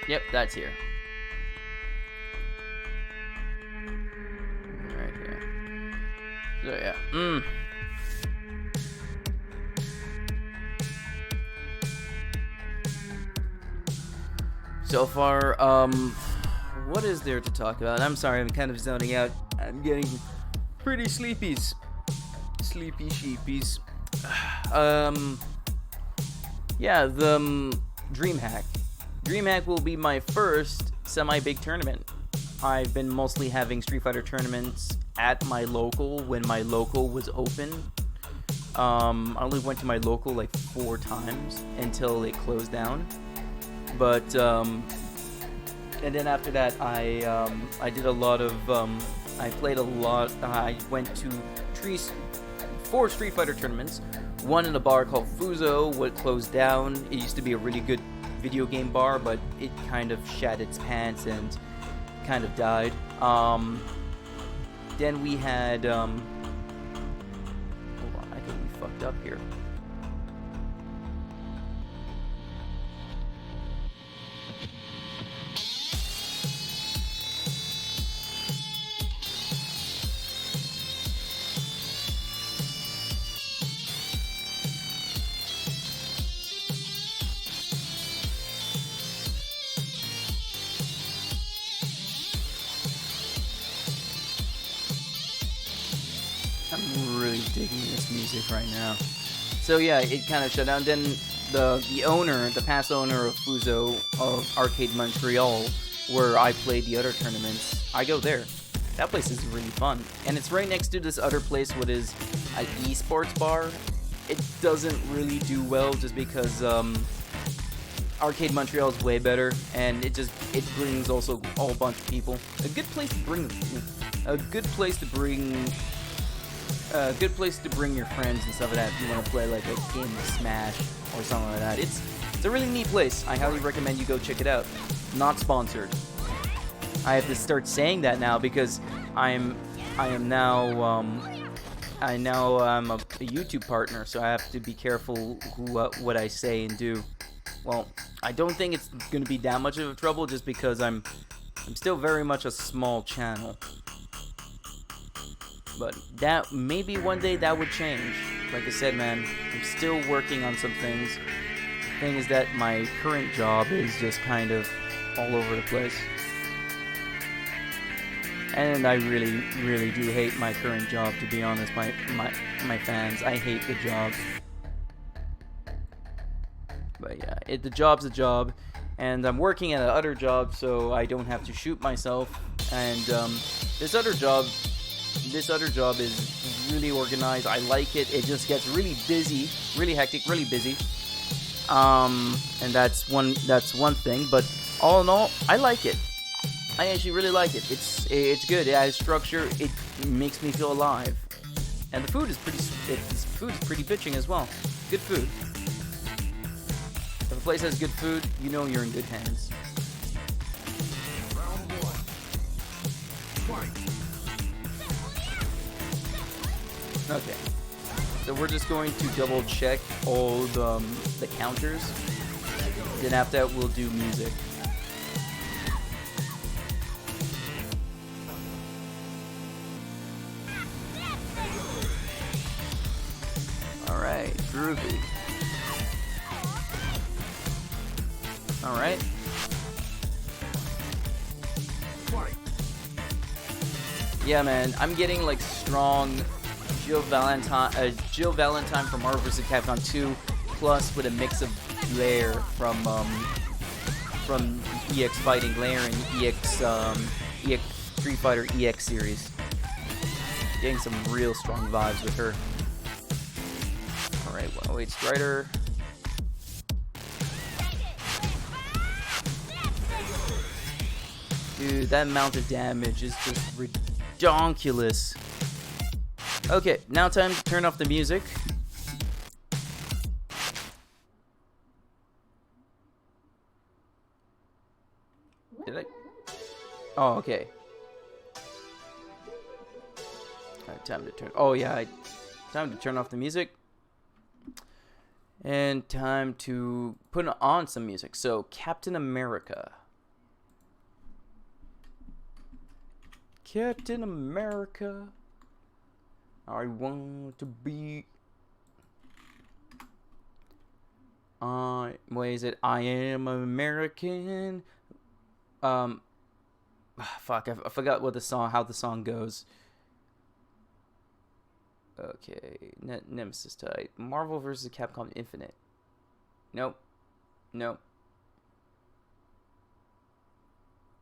Yep, that's here. Right here. So yeah. So far, what is there to talk about? I'm sorry, I'm kind of zoning out. I'm getting pretty sleepies. Sleepy sheepies. Yeah, the DreamHack. DreamHack will be my first semi-big tournament. I've been mostly having Street Fighter tournaments at my local when my local was open. I only went to my local like 4 times until it closed down. But and then after that, I did a lot of I played a lot. I went to 4 Street Fighter tournaments. One in a bar called Fuzo, what closed down. It used to be a really good video game bar, but it kind of shat its pants and kind of died. Then we had hold on, I think we fucked up here. I'm really digging this music right now. So yeah, it kind of shut down. Then the past owner of Fuzo, of Arcade Montreal, where I played the other tournaments, I go there. That place is really fun. And it's right next to this other place, what is an esports bar. It doesn't really do well just because Arcade Montreal is way better, and it brings also a whole bunch of people. A good place to bring your friends and stuff like that if you want to play like a game of Smash or something like that. It's a really neat place. I highly recommend you go check it out. Not sponsored. I have to start saying that now because I'm now a YouTube partner, so I have to be careful what I say and do. Well, I don't think it's going to be that much of a trouble just because I'm still very much a small channel. But that maybe one day that would change. Like I said, man, I'm still working on some things. The thing is that my current job is just kind of all over the place. And I really, really do hate my current job, to be honest, my fans. I hate the job. But yeah, the job's a job. And I'm working at another job, so I don't have to shoot myself. And this other job is really organized. I like it. It just gets really busy, really hectic, really busy. And that's one thing. But all in all, I like it. I actually really like it. It's good. It has structure. It makes me feel alive. And the food is pretty bitching as well. Good food. If a place has good food, you know you're in good hands. Round one. Fight. Okay. So we're just going to double check all the counters. Then after that, we'll do music. Alright, groovy. Alright. Yeah, man, I'm getting like strong Jill Valentine from Marvel vs. Capcom 2, plus with a mix of Glare from EX Fighting Glare and EX Street Fighter EX series. Getting some real strong vibes with her. Alright, 108 Strider. Dude, that amount of damage is just ridiculous. Okay, now time to turn off the music. Did I? Oh, okay. Alright, time to turn. Oh yeah, time to turn off the music. And time to put on some music. So, Captain America. Captain America. I want to be. What is it? I am American. Fuck, I forgot what how the song goes. Okay, Nemesis type. Marvel vs. Capcom Infinite. Nope. Nope.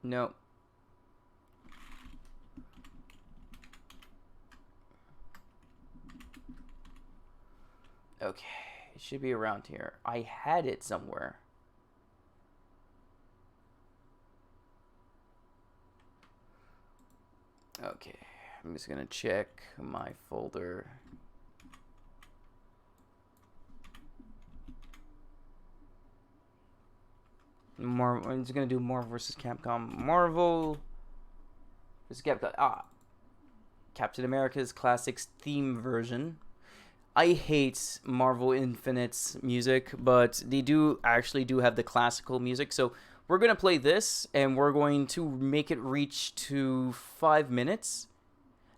Nope. Okay, it should be around here. I had it somewhere. Okay, I'm just gonna check my folder. I'm just gonna do Marvel vs. Capcom. Marvel vs. Capcom. Captain America's Classics theme version. I hate Marvel Infinite's music, but they do have the classical music. So we're going to play this, and we're going to make it reach to 5 minutes.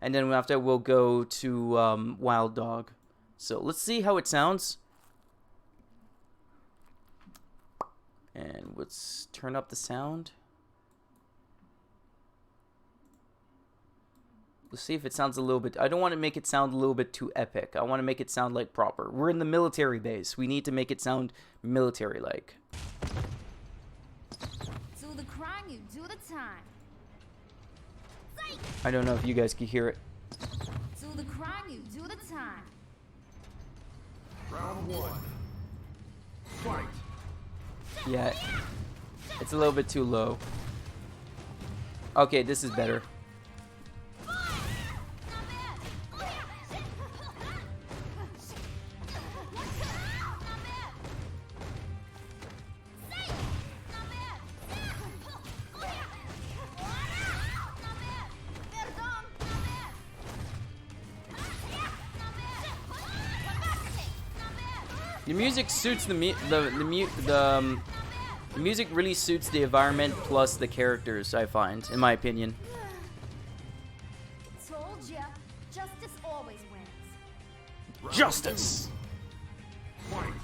And then after, we'll go to Wild Dog. So let's see how it sounds. And let's turn up the sound. Let's see if it sounds a little bit. I don't want to make it sound a little bit too epic. I want to make it sound like proper. We're in the military base. We need to make it sound military-like. Do the crime, you do the time. I don't know if you guys can hear it. Do the crime, you do the time. Round one. Fight. Yeah, it's a little bit too low. Okay, this is better. The music suits the music really suits the environment plus the characters, I find, in my opinion. Told ya, justice always wins. Justice.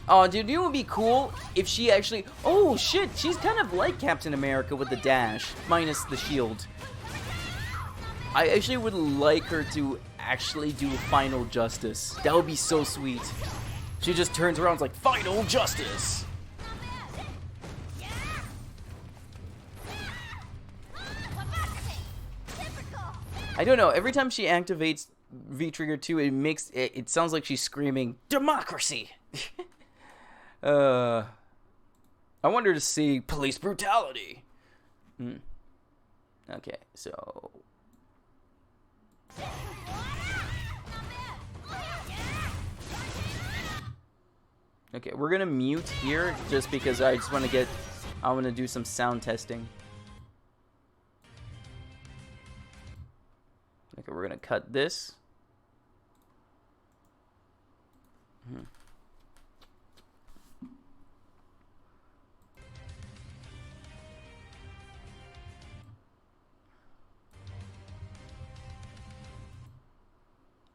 Oh, dude, it would be cool if she actually. Oh shit, she's kind of like Captain America with the dash, minus the shield. I actually would like her to actually do final justice. That would be so sweet. She just turns around and is like, final justice! I don't know, every time she activates V-Trigger 2, it sounds like she's screaming, democracy! I wonder to see police brutality. Okay, so okay, we're gonna mute here just because I just want to get, I want to do some sound testing. Okay, we're gonna cut this.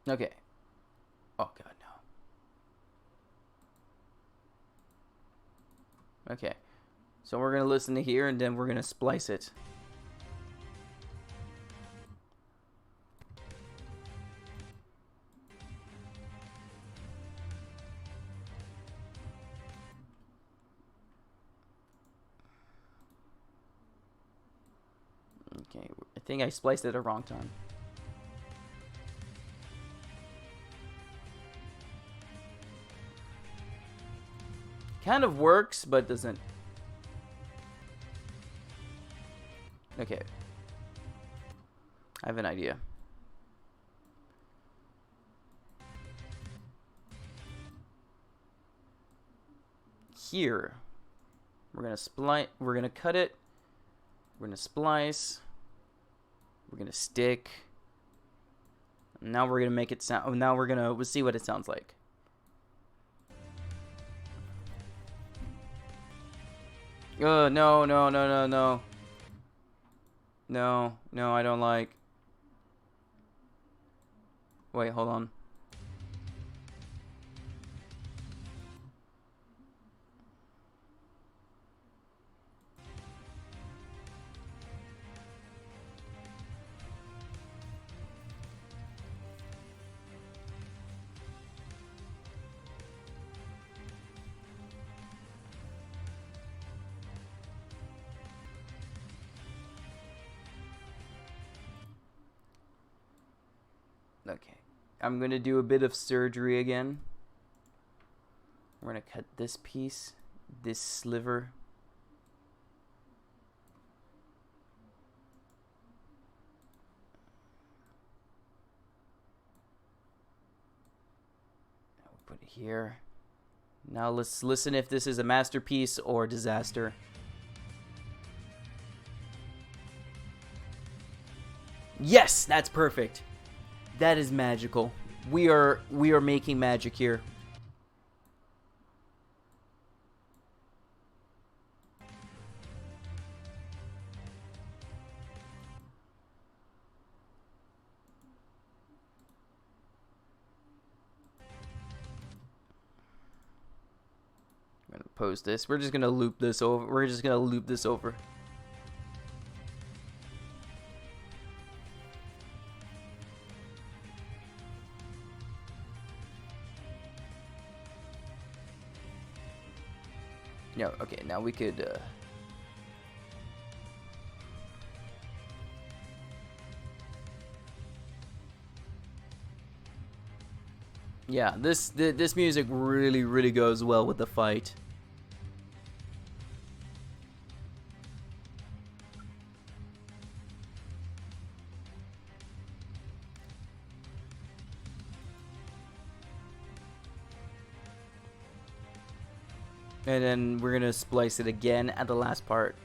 Okay. Oh god, no. Okay. So we're gonna listen to here and then we're gonna splice it. Okay, I think I spliced it at the wrong time. Kind of works, but doesn't. Okay. I have an idea. Here, we're gonna splice. We're gonna cut it. We're gonna splice. We're gonna stick. Now we're gonna make it sound. Oh, now we'll see what it sounds like. No, no, no, no, no. No, no, I don't like. Wait, hold on. Okay, I'm gonna do a bit of surgery again. We're gonna cut this piece, this sliver. We'll put it here. Now let's listen if this is a masterpiece or disaster. Yes, that's perfect. That is magical. We are making magic here. I'm gonna post this. We're just gonna loop this over. We're just gonna loop this over. No, okay, now we could, yeah, this music really goes well with the fight. And then we're gonna splice it again at the last part.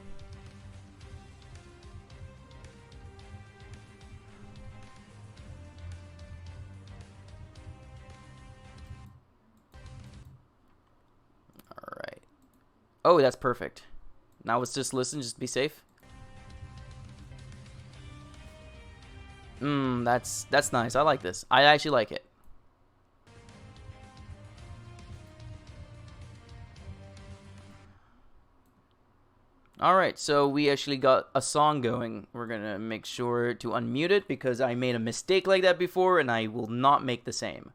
Alright. Oh, that's perfect. Now let's just listen, just be safe. That's nice. I like this. I actually like it. Alright, so we actually got a song going. We're gonna make sure to unmute it because I made a mistake like that before and I will not make the same.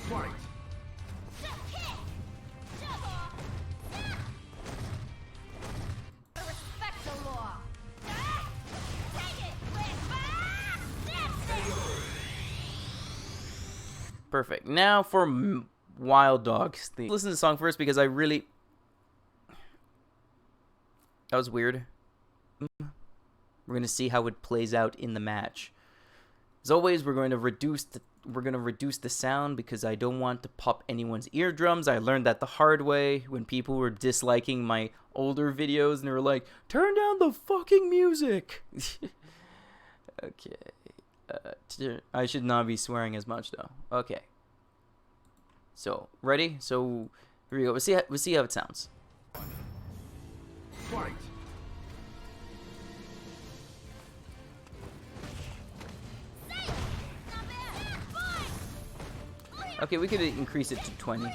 Fight. Respect the law. Perfect. Now for Wild Dogs. Listen to the song first because I really... That was weird. We're gonna see how it plays out in the match. As always, we're going to reduce the sound because I don't want to pop anyone's eardrums. I learned that the hard way when people were disliking my older videos and they were like, "Turn down the fucking music." Okay. I should not be swearing as much though. Okay. So ready? So here we go. We'll see how it sounds. Fight. Okay, we could increase it to 20.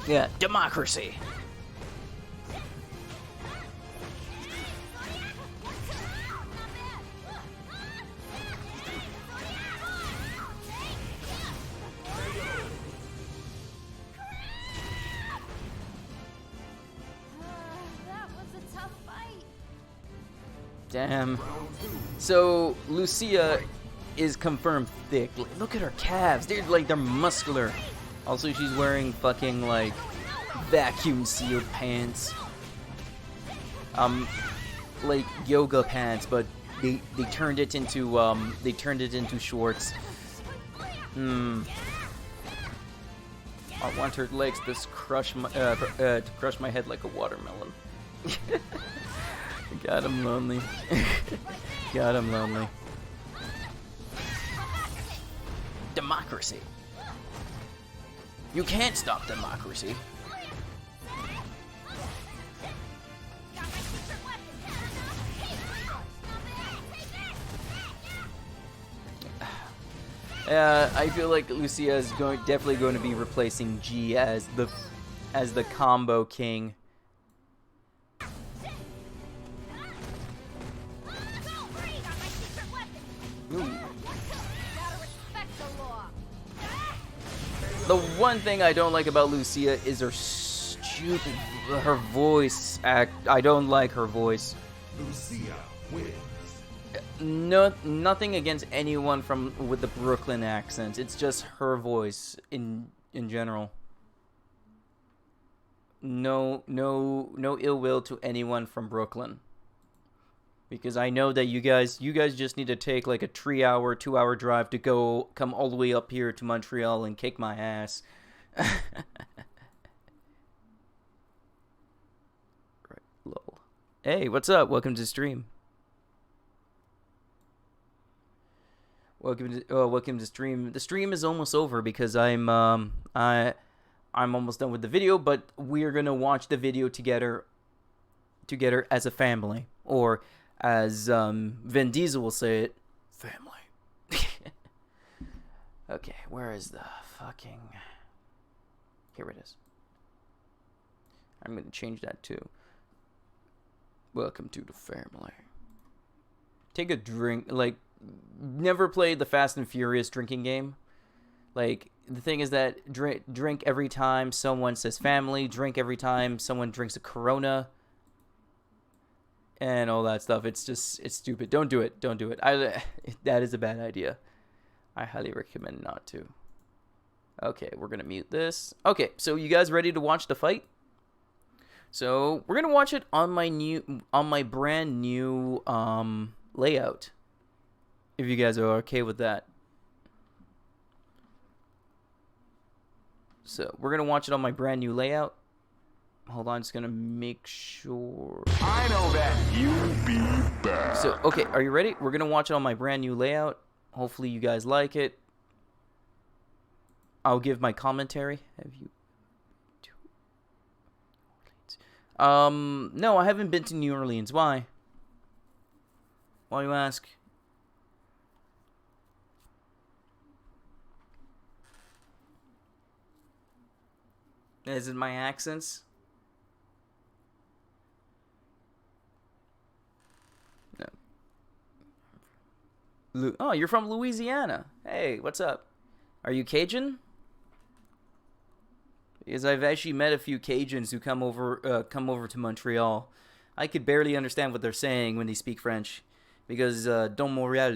Yeah, democracy. That was a tough fight. Damn. So Lucia is confirmed thick. Look at her calves. They're muscular. Also, she's wearing fucking like vacuum sealed pants. Like yoga pants, but they turned it into shorts. I want her legs to crush my head like a watermelon. God, I'm lonely. God, I'm lonely. Democracy. You can't stop democracy. I feel like Lucia is definitely going to be replacing G as the combo king. Ooh. The one thing I don't like about Lucia is her voice act. I don't like her voice. Lucia wins. Nothing against anyone with the Brooklyn accent. It's just her voice in general. No ill will to anyone from Brooklyn. Because I know that you guys just need to take like a 3-hour, 2-hour drive to come all the way up here to Montreal and kick my ass. Right, lol. Hey, what's up? Welcome to the stream. Welcome to stream. The stream is almost over because I'm almost done with the video, but we're gonna watch the video together as a family, or as Vin Diesel will say it, family. Okay, where is the fucking? Here it is. I'm gonna change that to welcome to the family. Take a drink. Like, never played the Fast and Furious drinking game. Like, the thing is that drink every time someone says family, drink every time someone drinks a Corona, and all that stuff. It's stupid. Don't do it. Don't do it. That is a bad idea. I highly recommend not to. Okay, we're gonna mute this. Okay, so you guys ready to watch the fight? So we're gonna watch it on my brand new layout. If you guys are okay with that. So we're gonna watch it on my brand new layout. Hold on, just gonna make sure. I know that you'll be back. So, okay, are you ready? We're gonna watch it on my brand new layout. Hopefully you guys like it. I'll give my commentary. Have you no, I haven't been to New Orleans. Why? Why you ask? Is it my accents? No. Oh, you're from Louisiana. Hey, what's up? Are you Cajun? Because I've actually met a few Cajuns who come over to Montreal. I could barely understand what they're saying when they speak French, because dans Montréal,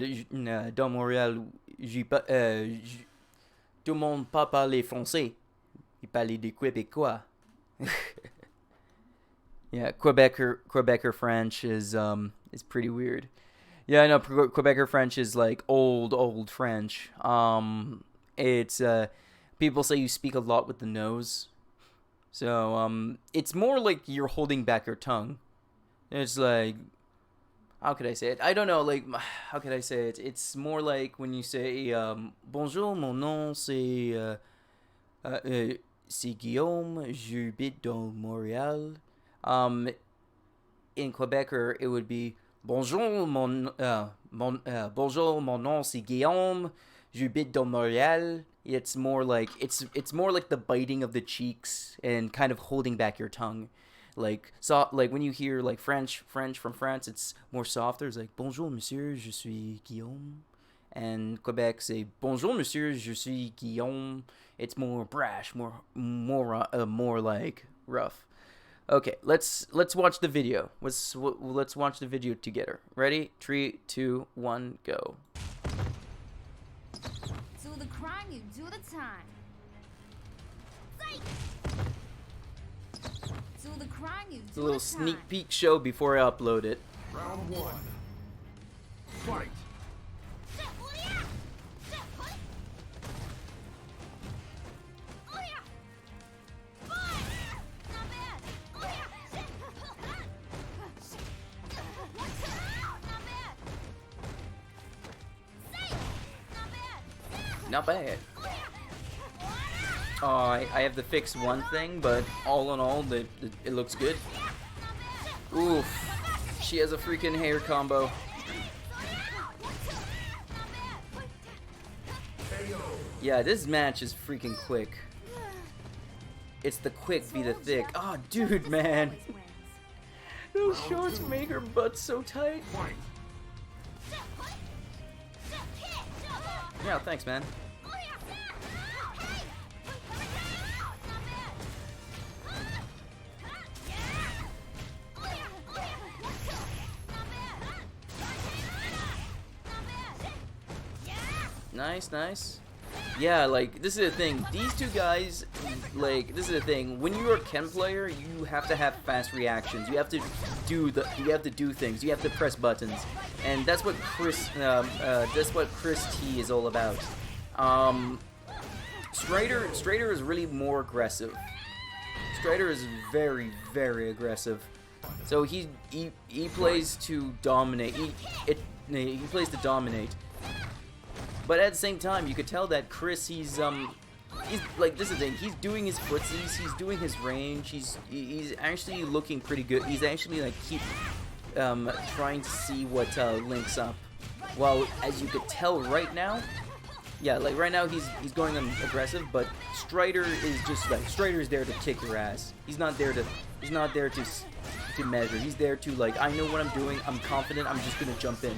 tout le monde pas parler français. Il parlait des Québécois. Yeah, Quebecer French is pretty weird. Yeah, I know Quebecer French is like old French. It's people say you speak a lot with the nose. So it's more like you're holding back your tongue. It's like, how could I say it? I don't know, like, how could I say it? It's more like when you say bonjour, mon nom c'est Guillaume, j'habite dans Montréal. In Quebecer, it would be bonjour, bonjour, mon nom c'est Guillaume, j'habite dans Montréal. It's more like the biting of the cheeks and kind of holding back your tongue. Like when you hear like French from France, it's more softer. It's like bonjour monsieur, je suis Guillaume. And Quebec say bonjour monsieur, je suis Guillaume. It's more brash, more like rough. Okay, let's watch the video. Let's watch the video together. Ready? 3, 2, 1, go. Do the crime, you do the time. Do the crime, you It's do a little the sneak time. peek show before I upload it. Round 1. Fight. Not bad. Oh, I have to fix one thing, but all in all, it looks good. Oof. She has a freaking hair combo. Yeah, this match is freaking quick. It's the quick be the thick. Oh, dude, man. Those shorts make her butt so tight. Fight. Yeah, thanks, man. Nice. Yeah, like, this is the thing. These two guys, like, this is the thing. When you're a Ken player, you have to have fast reactions. You have to do things. You have to press buttons, and that's what Chris T is all about. Strider is really more aggressive. Strider is very, very aggressive. So he plays to dominate. He plays to dominate. But at the same time, you could tell that Chris, he's like, this is the thing, he's doing his footsies, he's doing his range, he's actually looking pretty good. He's actually like trying to see what links up. Well, as you could tell right now, yeah, like right now he's going aggressive, but Strider is just like, Strider is there to kick your ass. He's not there to measure. He's there to, like, I know what I'm doing, I'm confident, I'm just gonna jump in.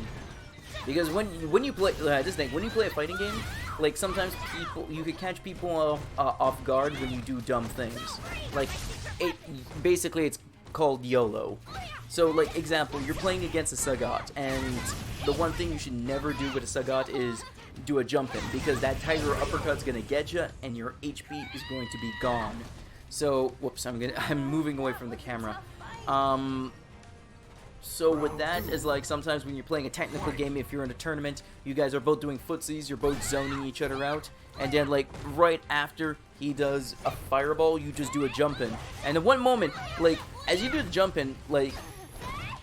Because when you play when you play a fighting game, like, sometimes you could catch people off guard when you do dumb things. Like, basically it's called YOLO. So, like, example, you're playing against a Sagat, and the one thing you should never do with a Sagat is do a jump in, because that tiger uppercut's gonna get you, and your HP is going to be gone. So, whoops, I'm moving away from the camera. So with that is, like, sometimes when you're playing a technical game, if you're in a tournament, you guys are both doing footsies, you're both zoning each other out, and then, like, right after he does a fireball, you just do a jump in. And in one moment, like, as you do the jump in, like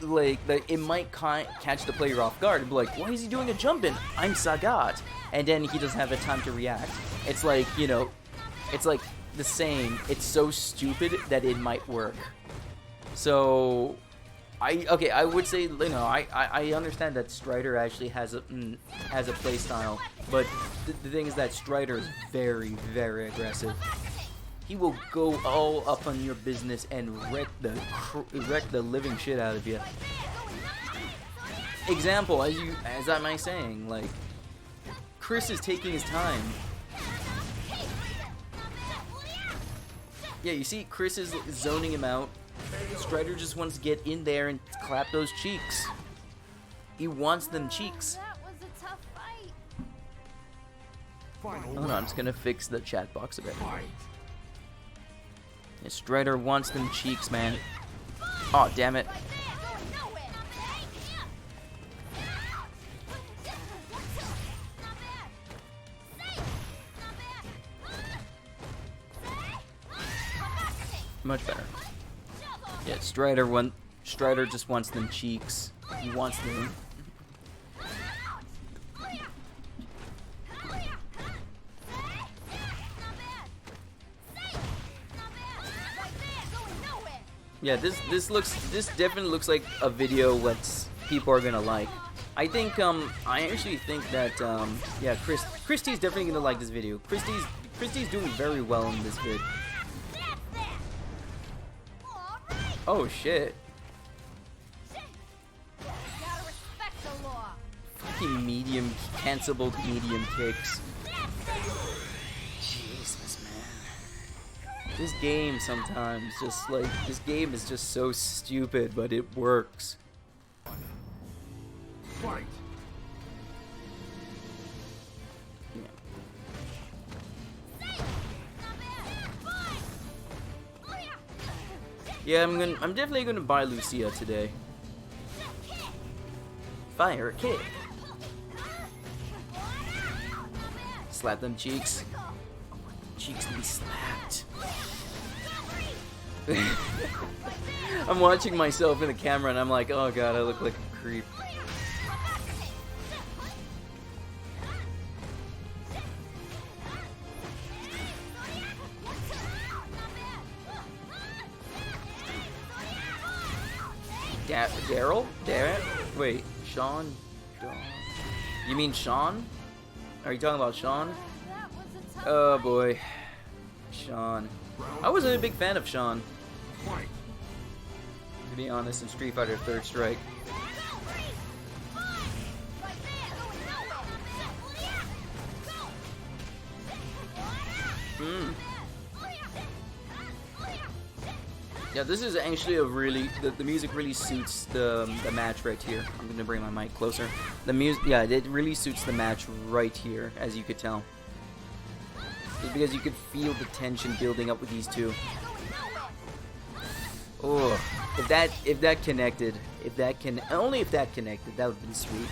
it might catch the player off guard and be like, why is he doing a jump in? I'm Sagat. And then he doesn't have the time to react. It's like, you know, it's like the saying, it's so stupid that it might work. So I would say, you know, I understand that Strider actually has a play style, but the thing is that Strider is very, very aggressive. He will go all up on your business and wreck the living shit out of you. Example, as I'm saying, like, Chris is taking his time. Yeah, you see, Chris is zoning him out. Strider just wants to get in there and clap those cheeks. He wants them cheeks. That was a tough fight. Final Hold on, I'm round. just gonna fix the chat box a bit. Fight. Yeah, Strider wants them cheeks, man. Oh, damn it. Right there, going nowhere. Not bad. Safe. Not bad. Much better. Yeah, Strider just wants them cheeks. He wants them. Yeah, this definitely looks like a video what people are gonna like. I think I actually think that yeah, Christy's definitely gonna like this video. Christy's doing very well in this vid. Oh shit. Gotta respect the law. Fucking medium, cancelable medium kicks. Jesus, man. This game sometimes just like, this game is just so stupid, but it works. Fight. Yeah, I'm definitely gonna buy Lucia today. Fire kick. Slap them cheeks. Cheeks to be slapped. I'm watching myself in the camera and I'm like, oh god, I look like a creep. Daryl? Wait, Sean? You mean Sean? Are you talking about Sean? That was a tough Oh fight. boy. Sean. I wasn't a big fan of Sean, Fight. to be honest, in Street Fighter 3rd Strike. Yeah, this is actually a really, the music really suits the match right here. I'm gonna bring my mic closer. The music, yeah, it really suits the match right here, as you could tell. Just because you could feel the tension building up with these two. Oh, if that connected, only if that connected, that would have been sweet.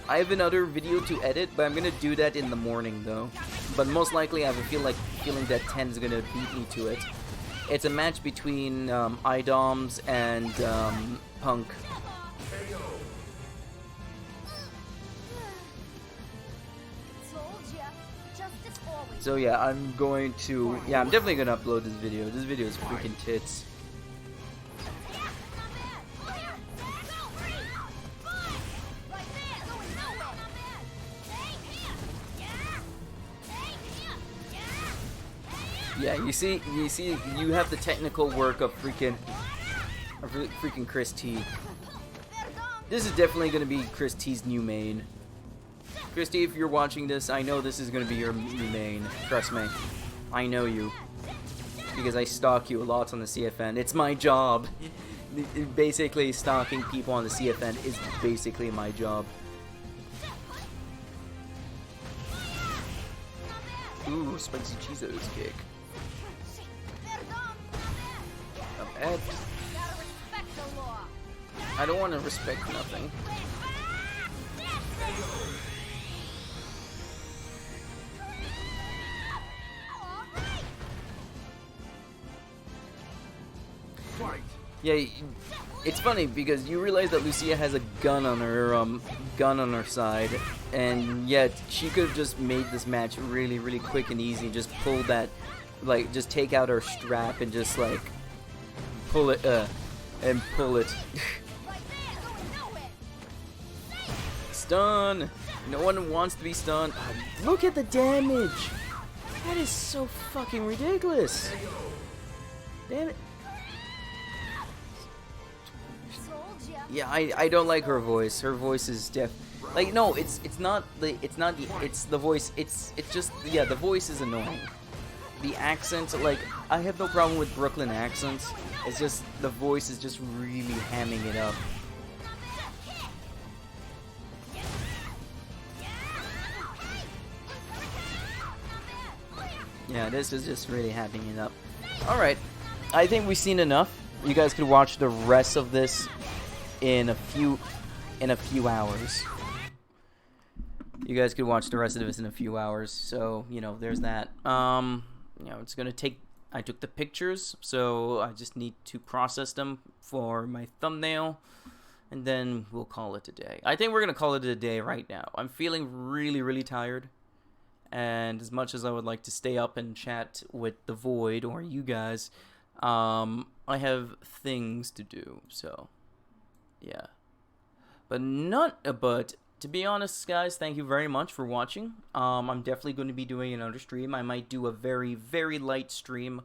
I have another video to edit, but I'm gonna do that in the morning though. But most likely, I have a feeling that 10 is gonna beat me to it. It's a match between iDoms and Punk. Told ya. Justice always. So yeah, I'm definitely gonna upload this video. This video is freaking tits. Yeah, you see, you have the technical work of freaking Chris T. This is definitely gonna be Chris T's new main. Chris T, if you're watching this, I know this is gonna be your new main. Trust me, I know you because I stalk you a lot on the CFN. It's my job. Basically, stalking people on the CFN is basically my job. Ooh, spicy Cheetos kick. Not bad. Gotta respect the law. I don't want to respect nothing. Fight. Yeah, it's funny because you realize that Lucia has a gun on her side, and yet she could have just made this match really, really quick and easy. Just pull that, like, just take out her strap and just like pull it, and pull it. Stun. No one wants to be stunned. Look at the damage. That is so fucking ridiculous. Damn it. Told ya. Yeah, I don't like her voice. Her voice is like, no, it's the voice. It's just, yeah, the voice is annoying. the accent, like, I have no problem with Brooklyn accents. It's just the voice is just really hamming it up. Yeah, this is just really hamming it up. Alright, I think we've seen enough. You guys could watch the rest of this in a few hours. You guys could watch the rest of this in a few hours. So, you know, there's that. You know, it's gonna take. I took the pictures, so I just need to process them for my thumbnail, and then we'll call it a day. I think we're gonna call it a day right now. I'm feeling really, really tired, and as much as I would like to stay up and chat with the Void or you guys, I have things to do. So, yeah. But to be honest, guys, thank you very much for watching. I'm definitely going to be doing another stream. I might do a very, very light stream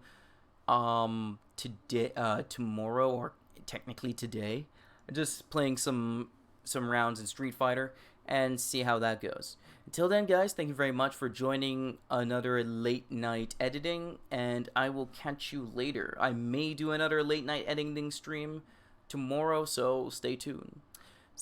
today, tomorrow, or technically today. Just playing some rounds in Street Fighter and see how that goes. Until then, guys, thank you very much for joining another late night editing, and I will catch you later. I may do another late night editing stream tomorrow, so stay tuned.